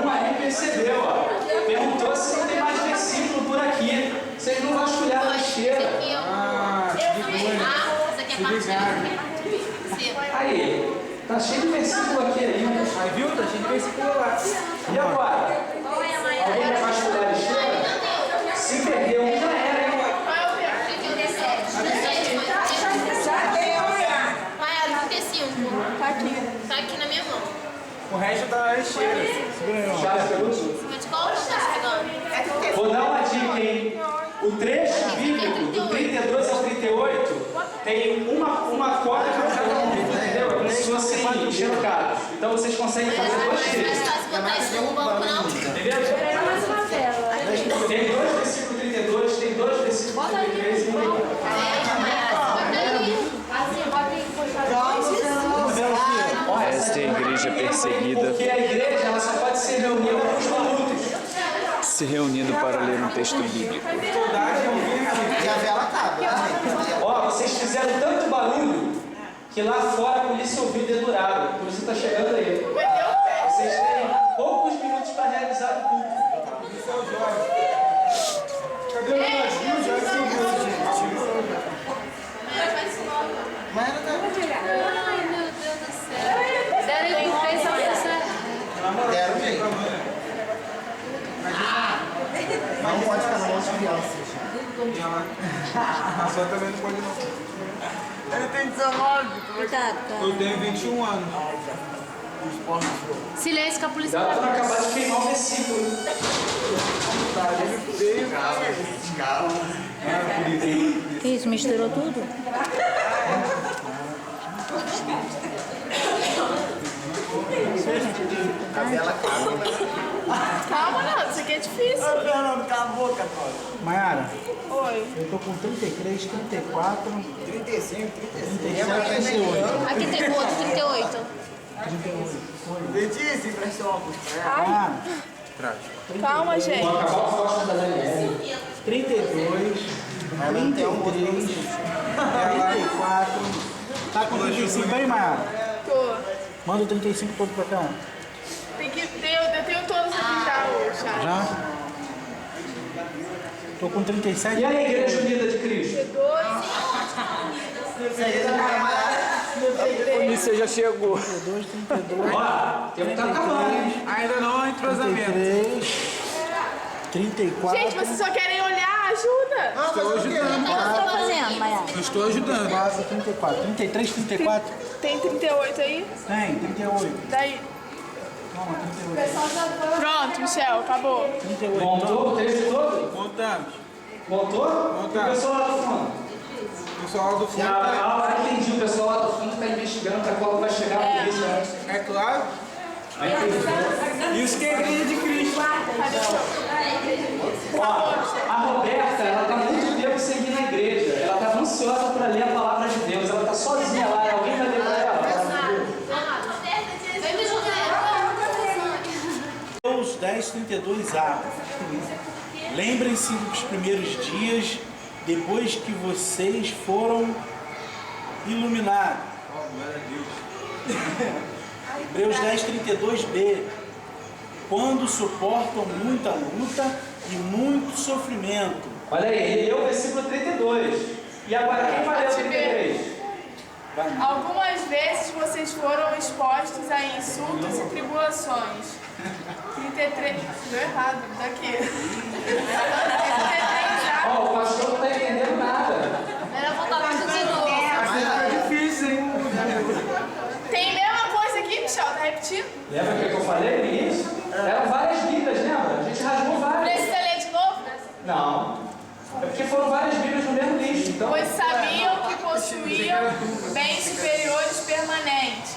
uma aí percebeu, ó. Perguntou se não tem mais versículo por aqui. Vocês não vasculharam a esteira. Aí, tá cheio de versículo aqui ainda. Aí, viu? Tá cheio de versículo lá. E agora? Alguém vai vasculhar a esteira? Se perdeu um, já era, hein? Tá aqui na minha mão. O resto da esteira. Já pegou tudo. Mas qual que tá pegando? Vou dar uma dica, hein? O trecho bíblico do 32 ao 38 tem uma corda para cada um, entendeu? É como se fossem xerocados. Então vocês conseguem fazer dois Mais trechos. fácil botar isso no banco, não? Entendeu? Tem dois versículos 32, tem dois versículos 33 e 34. Esta é a igreja perseguida, Porque a igreja ela só pode ser reunida com os minutos. se reunindo para ler um texto bíblico. E a vela acaba. Ó, vocês fizeram tanto barulho que lá fora a polícia ouviu o dedurado. A polícia está chegando aí. Vocês têm poucos minutos para realizar o culto. Cadê o navio? Já subiu, Mas era Ai, meu Deus do céu. Deram em três ao Deram jeito. Não pode ficar na mão de crianças. A sua também não pode não. Ele tem 19. Tá. Eu tenho 21 anos. Silêncio que a polícia Dá vai pra vir. acabar de queimar o versículo. Isso, misturou tudo? Calma, não, isso aqui é difícil. Não, cala a boca, Cláudia. Mayara, Oi. eu tô com 33, 34, 35, 36. 38. Aqui tem o outro, 38. Letícia, emprestou óculos pra ela. Ah, Calma, gente. Vou acabar o fósforo da Daniela. 32, 33, 34. Tá com 35 aí, Mayara? Tô. Manda o 35 todo pra cá. Tem que ter, eu tenho todos aqui já, ô Charles. Já? Tô com 37. E a Igreja Unida de Cristo? A polícia já chegou. 32, 32, Ó, tempo tá acabando, hein? ainda não há entrosamento. 33, 34. Gente, vocês só querem olhar, ajuda. Estou ajudando. O que você tá fazendo, Mayara? Eu estou ajudando. 34, 34. 33, 34. Tem 38 aí? Tem, 38. Daí. Toma, 38. Pronto, Michel, acabou. 38. Montou o texto todo? Montamos. Montou? E o pessoal lá do fundo? O pessoal lá do fundo. Ah, entendi. O pessoal lá do fundo está investigando para qual vai chegar a polícia. É claro. Isso que é a igreja de Cristo. Ó, a Roberta, ela está muito tempo seguindo a igreja. Ela está ansiosa para ler a palavra de Deus. Ela está sozinha lá. Alguém vai ler para ela? Mateus 10, 32a. Lembrem-se dos primeiros dias, depois que vocês foram iluminados. Hebreus 10, 32b. Quando suportam muita luta e muito sofrimento. Olha aí, ele leu o versículo 32. E agora quem vai ler o 33? Algumas vezes vocês foram expostos a insultos e tribulações. 33. Deu errado, daqui. 33A. Ó, o pastor não está entendendo nada. Era voltar tudo de novo. É difícil, hein? Tem a mesma coisa aqui, Michel, tá repetindo? Lembra o que eu falei no início? Eram várias Bíblias, lembra? A gente rasgou várias. Precisa ler de novo? Não. É porque foram várias Bíblias no mesmo livro. Então, Pois sabiam que possuíam bens superiores permanentes.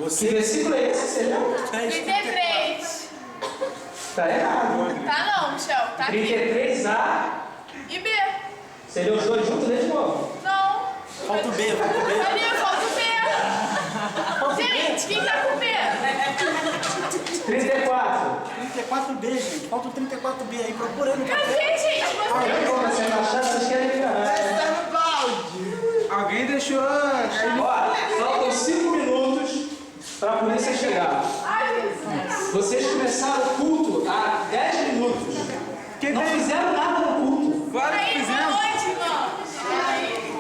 que versículo é esse, você leu? 33. Tá errado. Tá não, Michel, tá aqui. 33A E B? Você leu os dois juntos? Lê de novo. Não. Falta o B, falta o B. Ali, falta o B. Gente, quem tá com B? 34. 34B, gente. Falta o 34B aí. Procura aí no papel. Cadê, gente? Vocês? Como você não achar, vocês querem me enganar. Alguém deixou... Ó, faltam 5 minutos para a polícia chegar. Ai, Jesus. Vocês começaram o culto há 10 minutos. Não fizeram nada no culto. Aí, boa noite, irmão.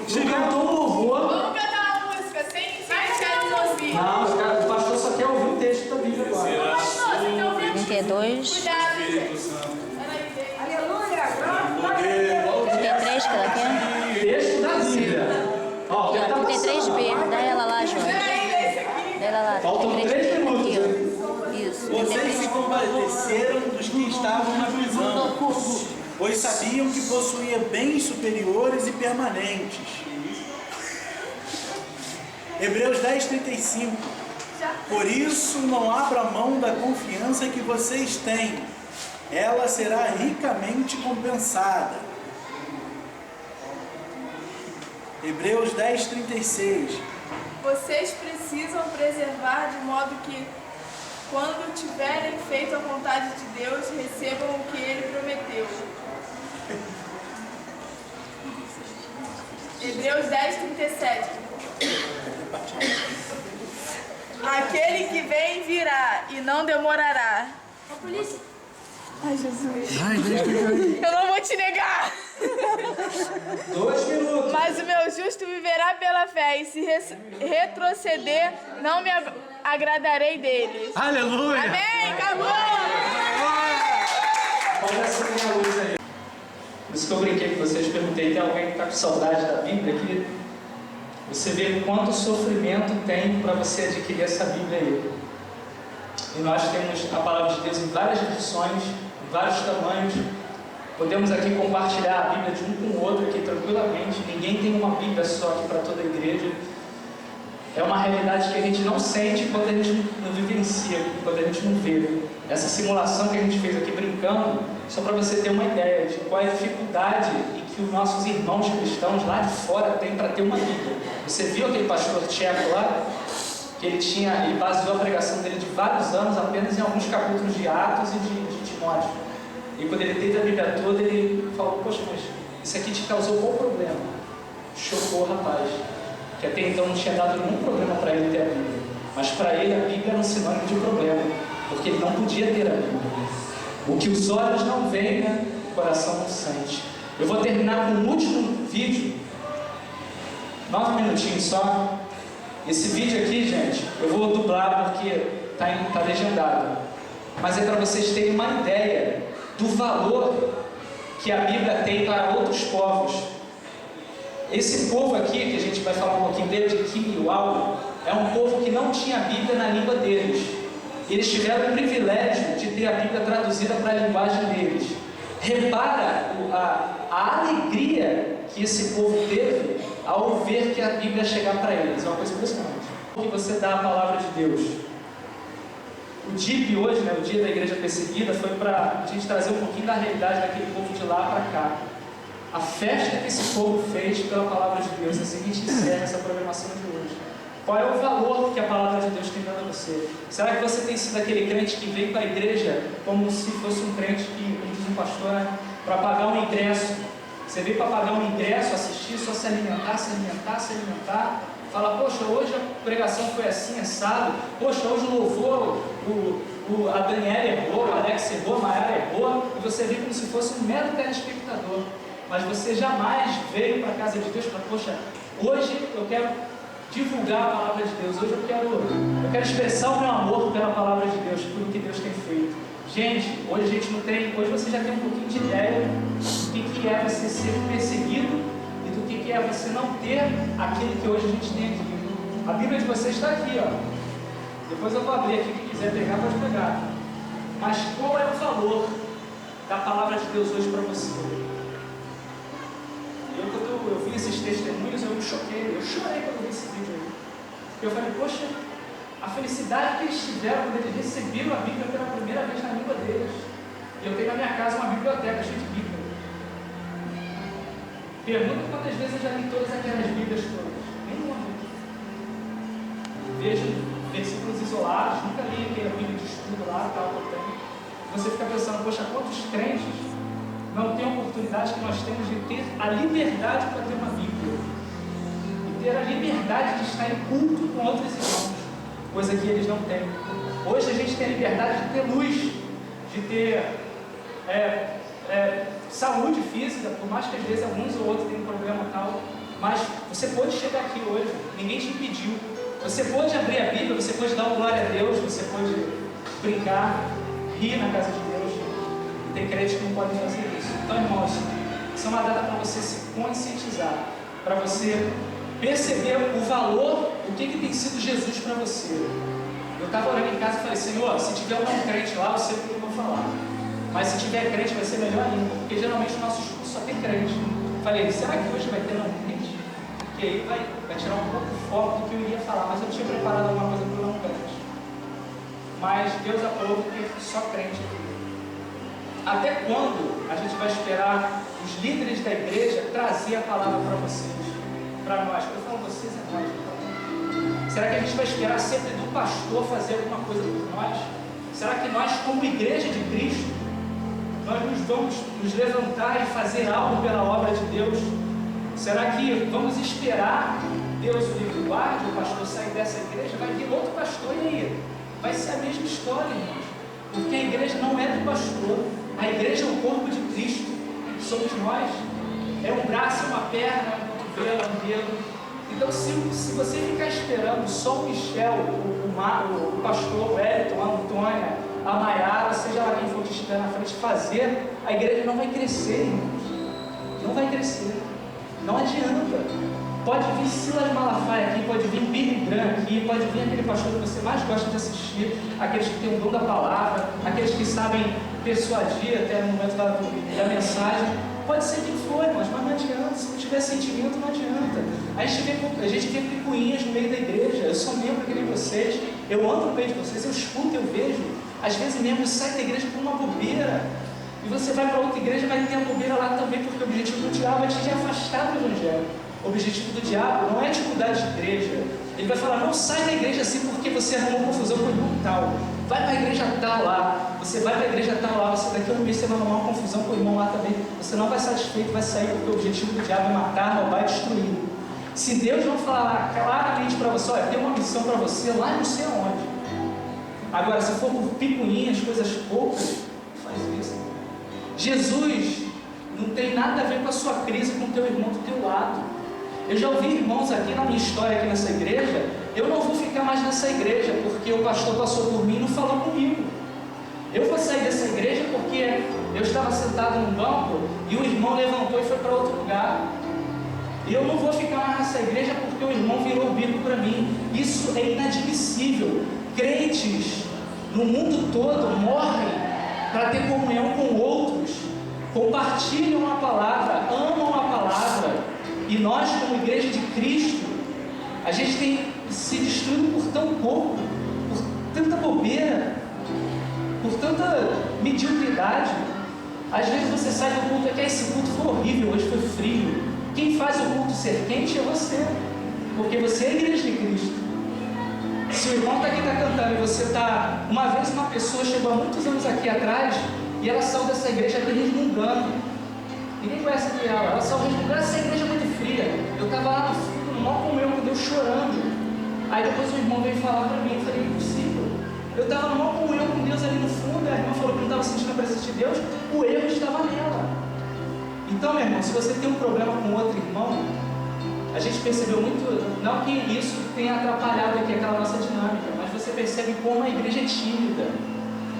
Não cantou um louvor. Vamos cantar uma música sem deixar ouvir. Não, o pastor só quer ouvir o texto da Bíblia agora. Pastor, você quer ouvir? 32. Cuidado, gente. 33 que ela quer? Texto da Bíblia. Ó, o tempo tá passando. 33B. Dá ela lá, João. Dá ela lá. Faltam 3 33B. minutos. Aqui, ó. Isso. Vocês se compadeceram dos que estavam na prisão, pois sabiam que possuía bens superiores e permanentes. Hebreus 10, 35. Por isso não abra mão da confiança que vocês têm. Ela será ricamente compensada. Hebreus 10, 36. Vocês precisam preservar de modo que, quando tiverem feito a vontade de Deus, recebam o que Ele prometeu. Hebreus 10, 37. Aquele que vem virá e não demorará. Ai, Jesus. Eu não vou te negar. 2 minutos. Mas o meu justo viverá pela fé, e se retroceder, não me agradarei dele. Aleluia! Amém? Acabou! Olha essa minha luz aí. Por isso que eu brinquei com vocês, perguntei, tem alguém que está com saudade da Bíblia aqui? você vê quanto sofrimento tem para você adquirir essa Bíblia aí. E nós temos a palavra de Deus em várias versões, em vários tamanhos. Podemos aqui compartilhar a Bíblia de um com o outro aqui tranquilamente. Ninguém tem uma Bíblia só aqui para toda a igreja. É uma realidade que a gente não sente quando a gente não vivencia, quando a gente não vê. Essa simulação que a gente fez aqui brincando, só para você ter uma ideia de qual é a dificuldade e que os nossos irmãos cristãos lá de fora têm para ter uma Bíblia. Você viu aquele pastor tcheco lá? Que ele baseou a pregação dele de vários anos apenas em alguns capítulos de Atos e de Timóteo. E quando ele teve a Bíblia toda, ele falou: poxa, mas isso aqui te causou qual problema? Chocou o rapaz, que até então não tinha dado nenhum problema para ele ter a Bíblia. Mas para ele a Bíblia era um sinônimo de problema, porque ele não podia ter a Bíblia. O que os olhos não veem, né, o coração não sente. Eu vou terminar com um último vídeo, 9 minutinhos só. Esse vídeo aqui, gente, eu vou dublar porque está legendado. Mas é para vocês terem uma ideia do valor que a Bíblia tem para outros povos. Esse povo aqui, que a gente vai falar um pouquinho dele, de Kimiwau, é um povo que não tinha a Bíblia na língua deles. Eles tiveram o privilégio de ter a Bíblia traduzida para a linguagem deles. Repara a alegria que esse povo teve ao ver que a Bíblia chegar para eles. É uma coisa impressionante. Que você dá a palavra de Deus. O DIP hoje, né, o Dia da Igreja Perseguida, foi para a gente trazer um pouquinho da realidade daquele povo de lá para cá. A festa que esse povo fez pela palavra de Deus. Assim a gente encerra essa programação de hoje. Qual é o valor que a palavra de Deus tem dado a você? Será que você tem sido aquele crente que vem para a igreja como se fosse um crente que, como diz um pastor, né, para pagar um ingresso? Você veio para pagar um ingresso, assistir, só se alimentar, fala: poxa, hoje a pregação foi assim, assado. Poxa, hoje o louvor, a Daniela errou, o Alex errou, a Mayara errou. E você veio como se fosse um mero telespectador. Mas você jamais veio para a casa de Deus para: poxa, hoje eu quero divulgar a palavra de Deus. Hoje eu quero expressar o meu amor pela palavra de Deus, por tudo que Deus tem feito. Gente, hoje a gente não tem, hoje você já tem um pouquinho de ideia do que é você ser perseguido e do que é você não ter aquilo que hoje a gente tem aqui. A Bíblia de vocês está aqui, ó. Depois eu vou abrir aqui, quem quiser pegar, pode pegar. Mas qual é o valor da palavra de Deus hoje para você? Quando eu vi esses testemunhos, eu me choquei, eu chorei quando eu vi esse vídeo aí. Eu falei: poxa, a felicidade que eles tiveram quando eles receberam a Bíblia pela primeira vez na língua deles. E eu tenho na minha casa uma biblioteca cheia de Bíblia. Pergunta quantas vezes eu já li todas aquelas Bíblias todas. Nenhuma vez. Vejo versículos isolados, nunca li aquela Bíblia de estudo lá, tal, que eu tenho. Você fica pensando: poxa, quantos crentes não têm a oportunidade que nós temos de ter a liberdade para ter uma Bíblia. E ter a liberdade de estar em culto com outros irmãos. Coisa que eles não têm. Hoje a gente tem a liberdade de ter luz, de ter saúde física, por mais que às vezes alguns ou outros tenham um problema tal, mas você pode chegar aqui hoje, ninguém te impediu. Você pode abrir a Bíblia, você pode dar um glória a Deus, você pode brincar, rir na casa de Deus. E tem crentes que não podem fazer isso. Então, irmãos, isso é uma data para você se conscientizar, para você perceber o valor, o que tem sido Jesus para você. Eu estava orando em casa e falei: Senhor, se tiver um não crente lá, eu sei o que eu vou falar. Mas se tiver crente vai ser melhor ainda, porque geralmente os nossos cursos só tem crente. Falei: será que hoje vai ter não crente? Porque aí vai tirar um pouco o foco do que eu iria falar, mas eu tinha preparado alguma coisa para o não crente. Mas Deus aprova que só crente aqui. Até quando a gente vai esperar os líderes da igreja trazer a palavra para vocês? Para nós, quando eu falo vocês, é nós. Então. Será que a gente vai esperar sempre do pastor fazer alguma coisa por nós? Será que nós, como igreja de Cristo, nós vamos nos levantar e fazer algo pela obra de Deus? Será que vamos esperar Deus o livre guarde, o pastor sair dessa igreja? Vai vir outro pastor e aí? Vai ser a mesma história, irmãos. Porque a igreja não é do pastor, a igreja é o corpo de Cristo, somos nós. É um braço, uma perna, um cotovelo, um dedo. Então, se você ficar esperando só o Michel, o pastor, o Wellington, a Antônia, a Mayara, seja lá quem for que estiver na frente, fazer, a igreja não vai crescer, irmãos. Não vai crescer. Não adianta. Pode vir Silas Malafaia aqui, pode vir Billy Graham aqui, pode vir aquele pastor que você mais gosta de assistir, aqueles que têm o dom da palavra, aqueles que sabem persuadir até no momento da mensagem. Pode ser quem for, mas não adianta. Se não tiver sentimento, não adianta. A gente vê picuinhas no meio da igreja. Eu sou membro que nem vocês, eu ando no meio de vocês, eu escuto, eu vejo. Às vezes membros saem da igreja por uma bobeira. E você vai para outra igreja, vai ter a bobeira lá também, porque o objetivo do diabo é te afastar do evangelho. O objetivo do diabo não é te mudar de igreja. Ele vai falar, não sai da igreja assim porque você arrumou confusão com o irmão tal. Vai para a igreja tal lá. Você vai para a igreja tal lá. Daqui a um mês você vai arrumar uma confusão com o irmão lá também. Você não vai satisfeito, vai sair, porque o objetivo do diabo é matar, roubar e destruir. Se Deus não falar claramente para você, olha, tem uma missão para você lá não sei aonde. Agora, se for por picuinhas, coisas poucas, faz isso. Jesus não tem nada a ver com a sua crise com o teu irmão do teu lado. Eu já ouvi irmãos aqui na minha história, aqui nessa igreja, eu não vou ficar mais nessa igreja, porque o pastor passou por mim e não falou comigo. Eu vou sair dessa igreja porque eu estava sentado num banco e o irmão levantou e foi para outro lugar. E eu não vou ficar mais nessa igreja porque o irmão virou o bico para mim. Isso é inadmissível. Crentes no mundo todo morrem para ter comunhão com outros, compartilham a palavra, amam a palavra. E nós, como igreja de Cristo, a gente tem se destruído por tão pouco, por tanta bobeira, por tanta mediocridade. Às vezes você sai do culto e esse culto foi horrível, hoje foi frio. Quem faz o culto ser quente é você, porque você é a igreja de Cristo. Se o irmão está cantando e você está... Uma vez uma pessoa chegou há muitos anos aqui atrás e ela saiu dessa igreja aqui resmungando. Ninguém conhece aqui ela saiu resmungando, essa igreja é muito fria. Eu estava lá no fundo, no maior comunhão com Deus, chorando. Aí depois o irmão veio falar para mim, eu falei, impossível. Eu estava no maior comunhão com Deus ali no fundo, a irmã falou que não estava sentindo a presença de Deus, o erro estava nela. Então, meu irmão, se você tem um problema com outro irmão, a gente percebeu muito, não que isso tenha atrapalhado aqui aquela nossa dinâmica, mas você percebe como a igreja é tímida.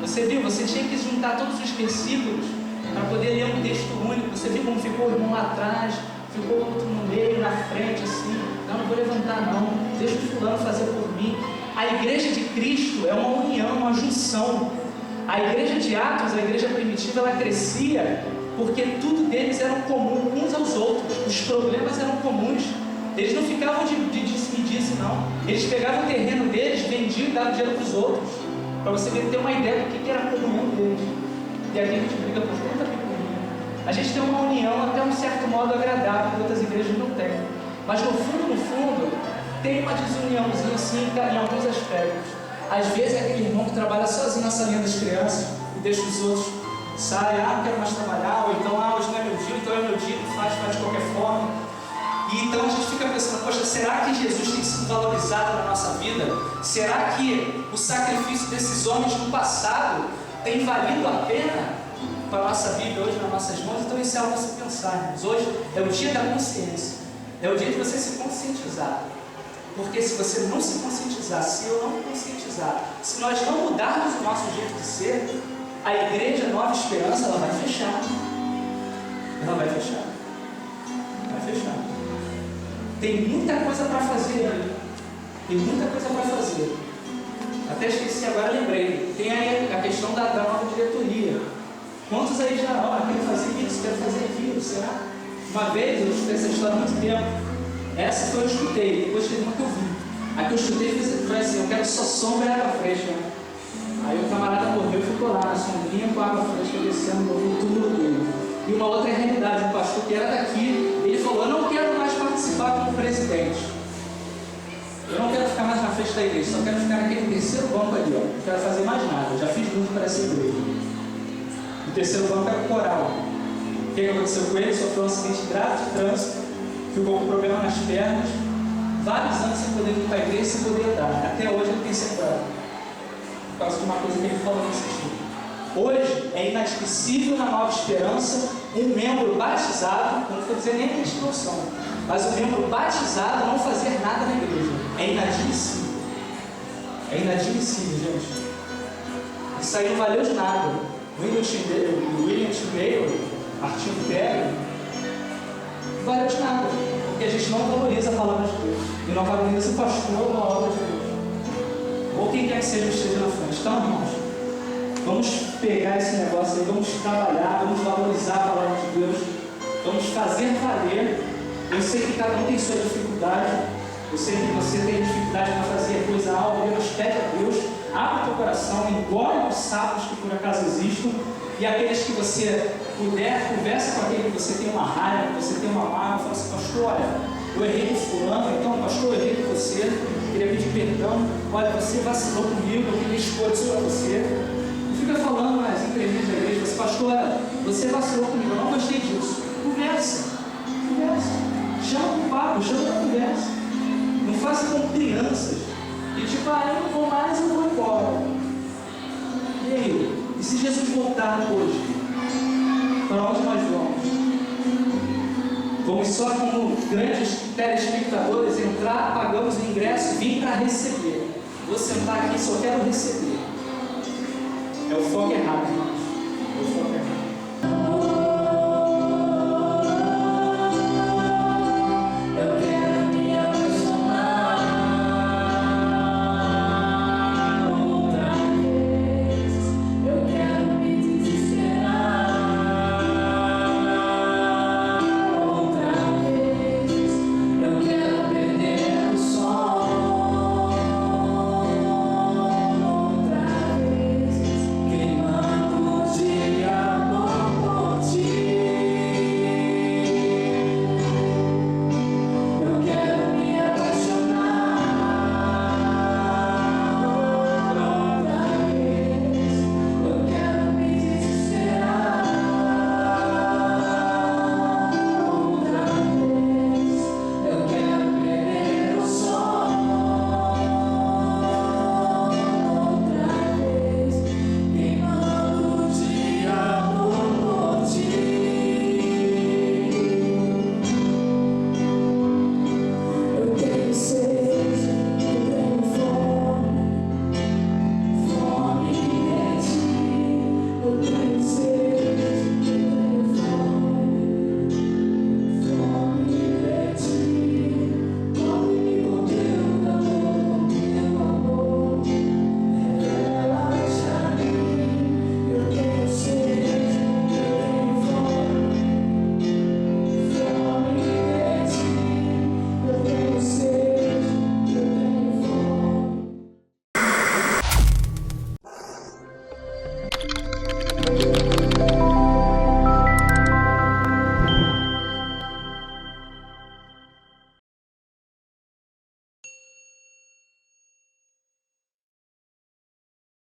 Você viu? Você tinha que juntar todos os versículos para poder ler um texto único. Você viu como ficou o irmão lá atrás, ficou o outro no meio, na frente, assim. Não vou levantar não, deixa o fulano fazer por mim. A igreja de Cristo é uma união, uma junção. A igreja de Atos, a igreja primitiva, ela crescia porque tudo deles era comum uns aos outros. Os problemas eram comuns. Eles não ficavam de disse-me-disse, não. Eles pegavam o terreno deles, vendiam e davam dinheiro para os outros. Para você ter uma ideia do que era a comunhão deles. E aqui a gente briga por tanta picuinha. A gente tem uma união até um certo modo agradável que outras igrejas não têm. Mas no fundo, tem uma desuniãozinha assim em alguns aspectos. Às vezes é aquele irmão que trabalha sozinho na salinha das crianças e deixa os outros saem, não quero mais trabalhar, ou então, hoje não é meu dia, então é meu dia, faz de qualquer forma. E então a gente fica pensando, poxa, será que Jesus tem sido valorizado na nossa vida? Será que o sacrifício desses homens no passado tem valido a pena para a nossa vida hoje nas nossas mãos? Então isso é algo a se pensar, irmãos. Hoje é o dia da consciência, é o dia de você se conscientizar. Porque se você não se conscientizar, se eu não me conscientizar, se nós não mudarmos o nosso jeito de ser, a igreja Nova Esperança, ela vai fechar. Ela vai fechar. Vai fechar. Tem muita coisa para fazer aí. Tem muita coisa para fazer. Até esqueci, agora lembrei. Tem aí a questão da nova diretoria. Quantos aí já, quero fazer isso, quero fazer aquilo, será? Uma vez, eu escutei essa história há muito tempo. Essa foi eu escutei, depois teve uma que eu vi. A que eu escutei foi assim, eu quero só sombra e água fresca. Aí o camarada morreu e ficou lá, na sombrinha com água fresca descendo no túmulo dele. E uma outra realidade, um pastor que era daqui, ele falou, eu não quero mais participar como presidente. Eu não quero ficar mais na frente da igreja, só quero ficar naquele terceiro banco ali, ó. Não quero fazer mais nada, eu já fiz muito para essa igreja. O terceiro banco era o coral. O que aconteceu com ele? Sofreu um acidente grave de trânsito, ficou com problema nas pernas, vários anos sem poder vir para a igreja, sem poder andar. Até hoje ele tem sequela, por causa de uma coisa que ele falou nesse tipo. Hoje é inadmissível na Nova Esperança um membro batizado, não estou dizendo nem a instituição, mas um membro batizado não fazer nada na igreja. É inadmissível. É inadmissível, gente. Isso aí não valeu de nada. William Tyndale, Martinho Lutero, não valeu de nada. porque a gente não valoriza a palavra de Deus e não valoriza o pastor na obra de Deus. Ou quem quer que seja que esteja na frente. Então, irmãos, vamos pegar esse negócio aí, vamos trabalhar, vamos valorizar a palavra de Deus, vamos fazer valer. Eu sei que cada um tem sua dificuldade, eu sei que você tem dificuldade para fazer coisa alta, mas pede a Deus, abre o teu coração, engole os sapos que por acaso existam, e aqueles que você puder, conversa com aquele que você tem uma raiva, que você tem uma mágoa, fala assim, pastor, olha, eu errei com fulano, então, pastor, eu errei com você, queria pedir perdão, olha, você vacilou comigo, eu queria expor isso para você. Não fica falando nas entrevistas da igreja, você, pastor, você vacilou comigo, eu não gostei disso. Conversa, chama o papo, chama a conversa. Não faça como crianças, e tipo, eu não vou mais, eu vou embora. E aí? E se Jesus voltar hoje? Para onde nós vamos? Vamos só como grandes telespectadores entrar, pagamos o ingresso e vim para receber. Vou sentar aqui, só quero receber. É o foco errado, irmãos. É o foco errado.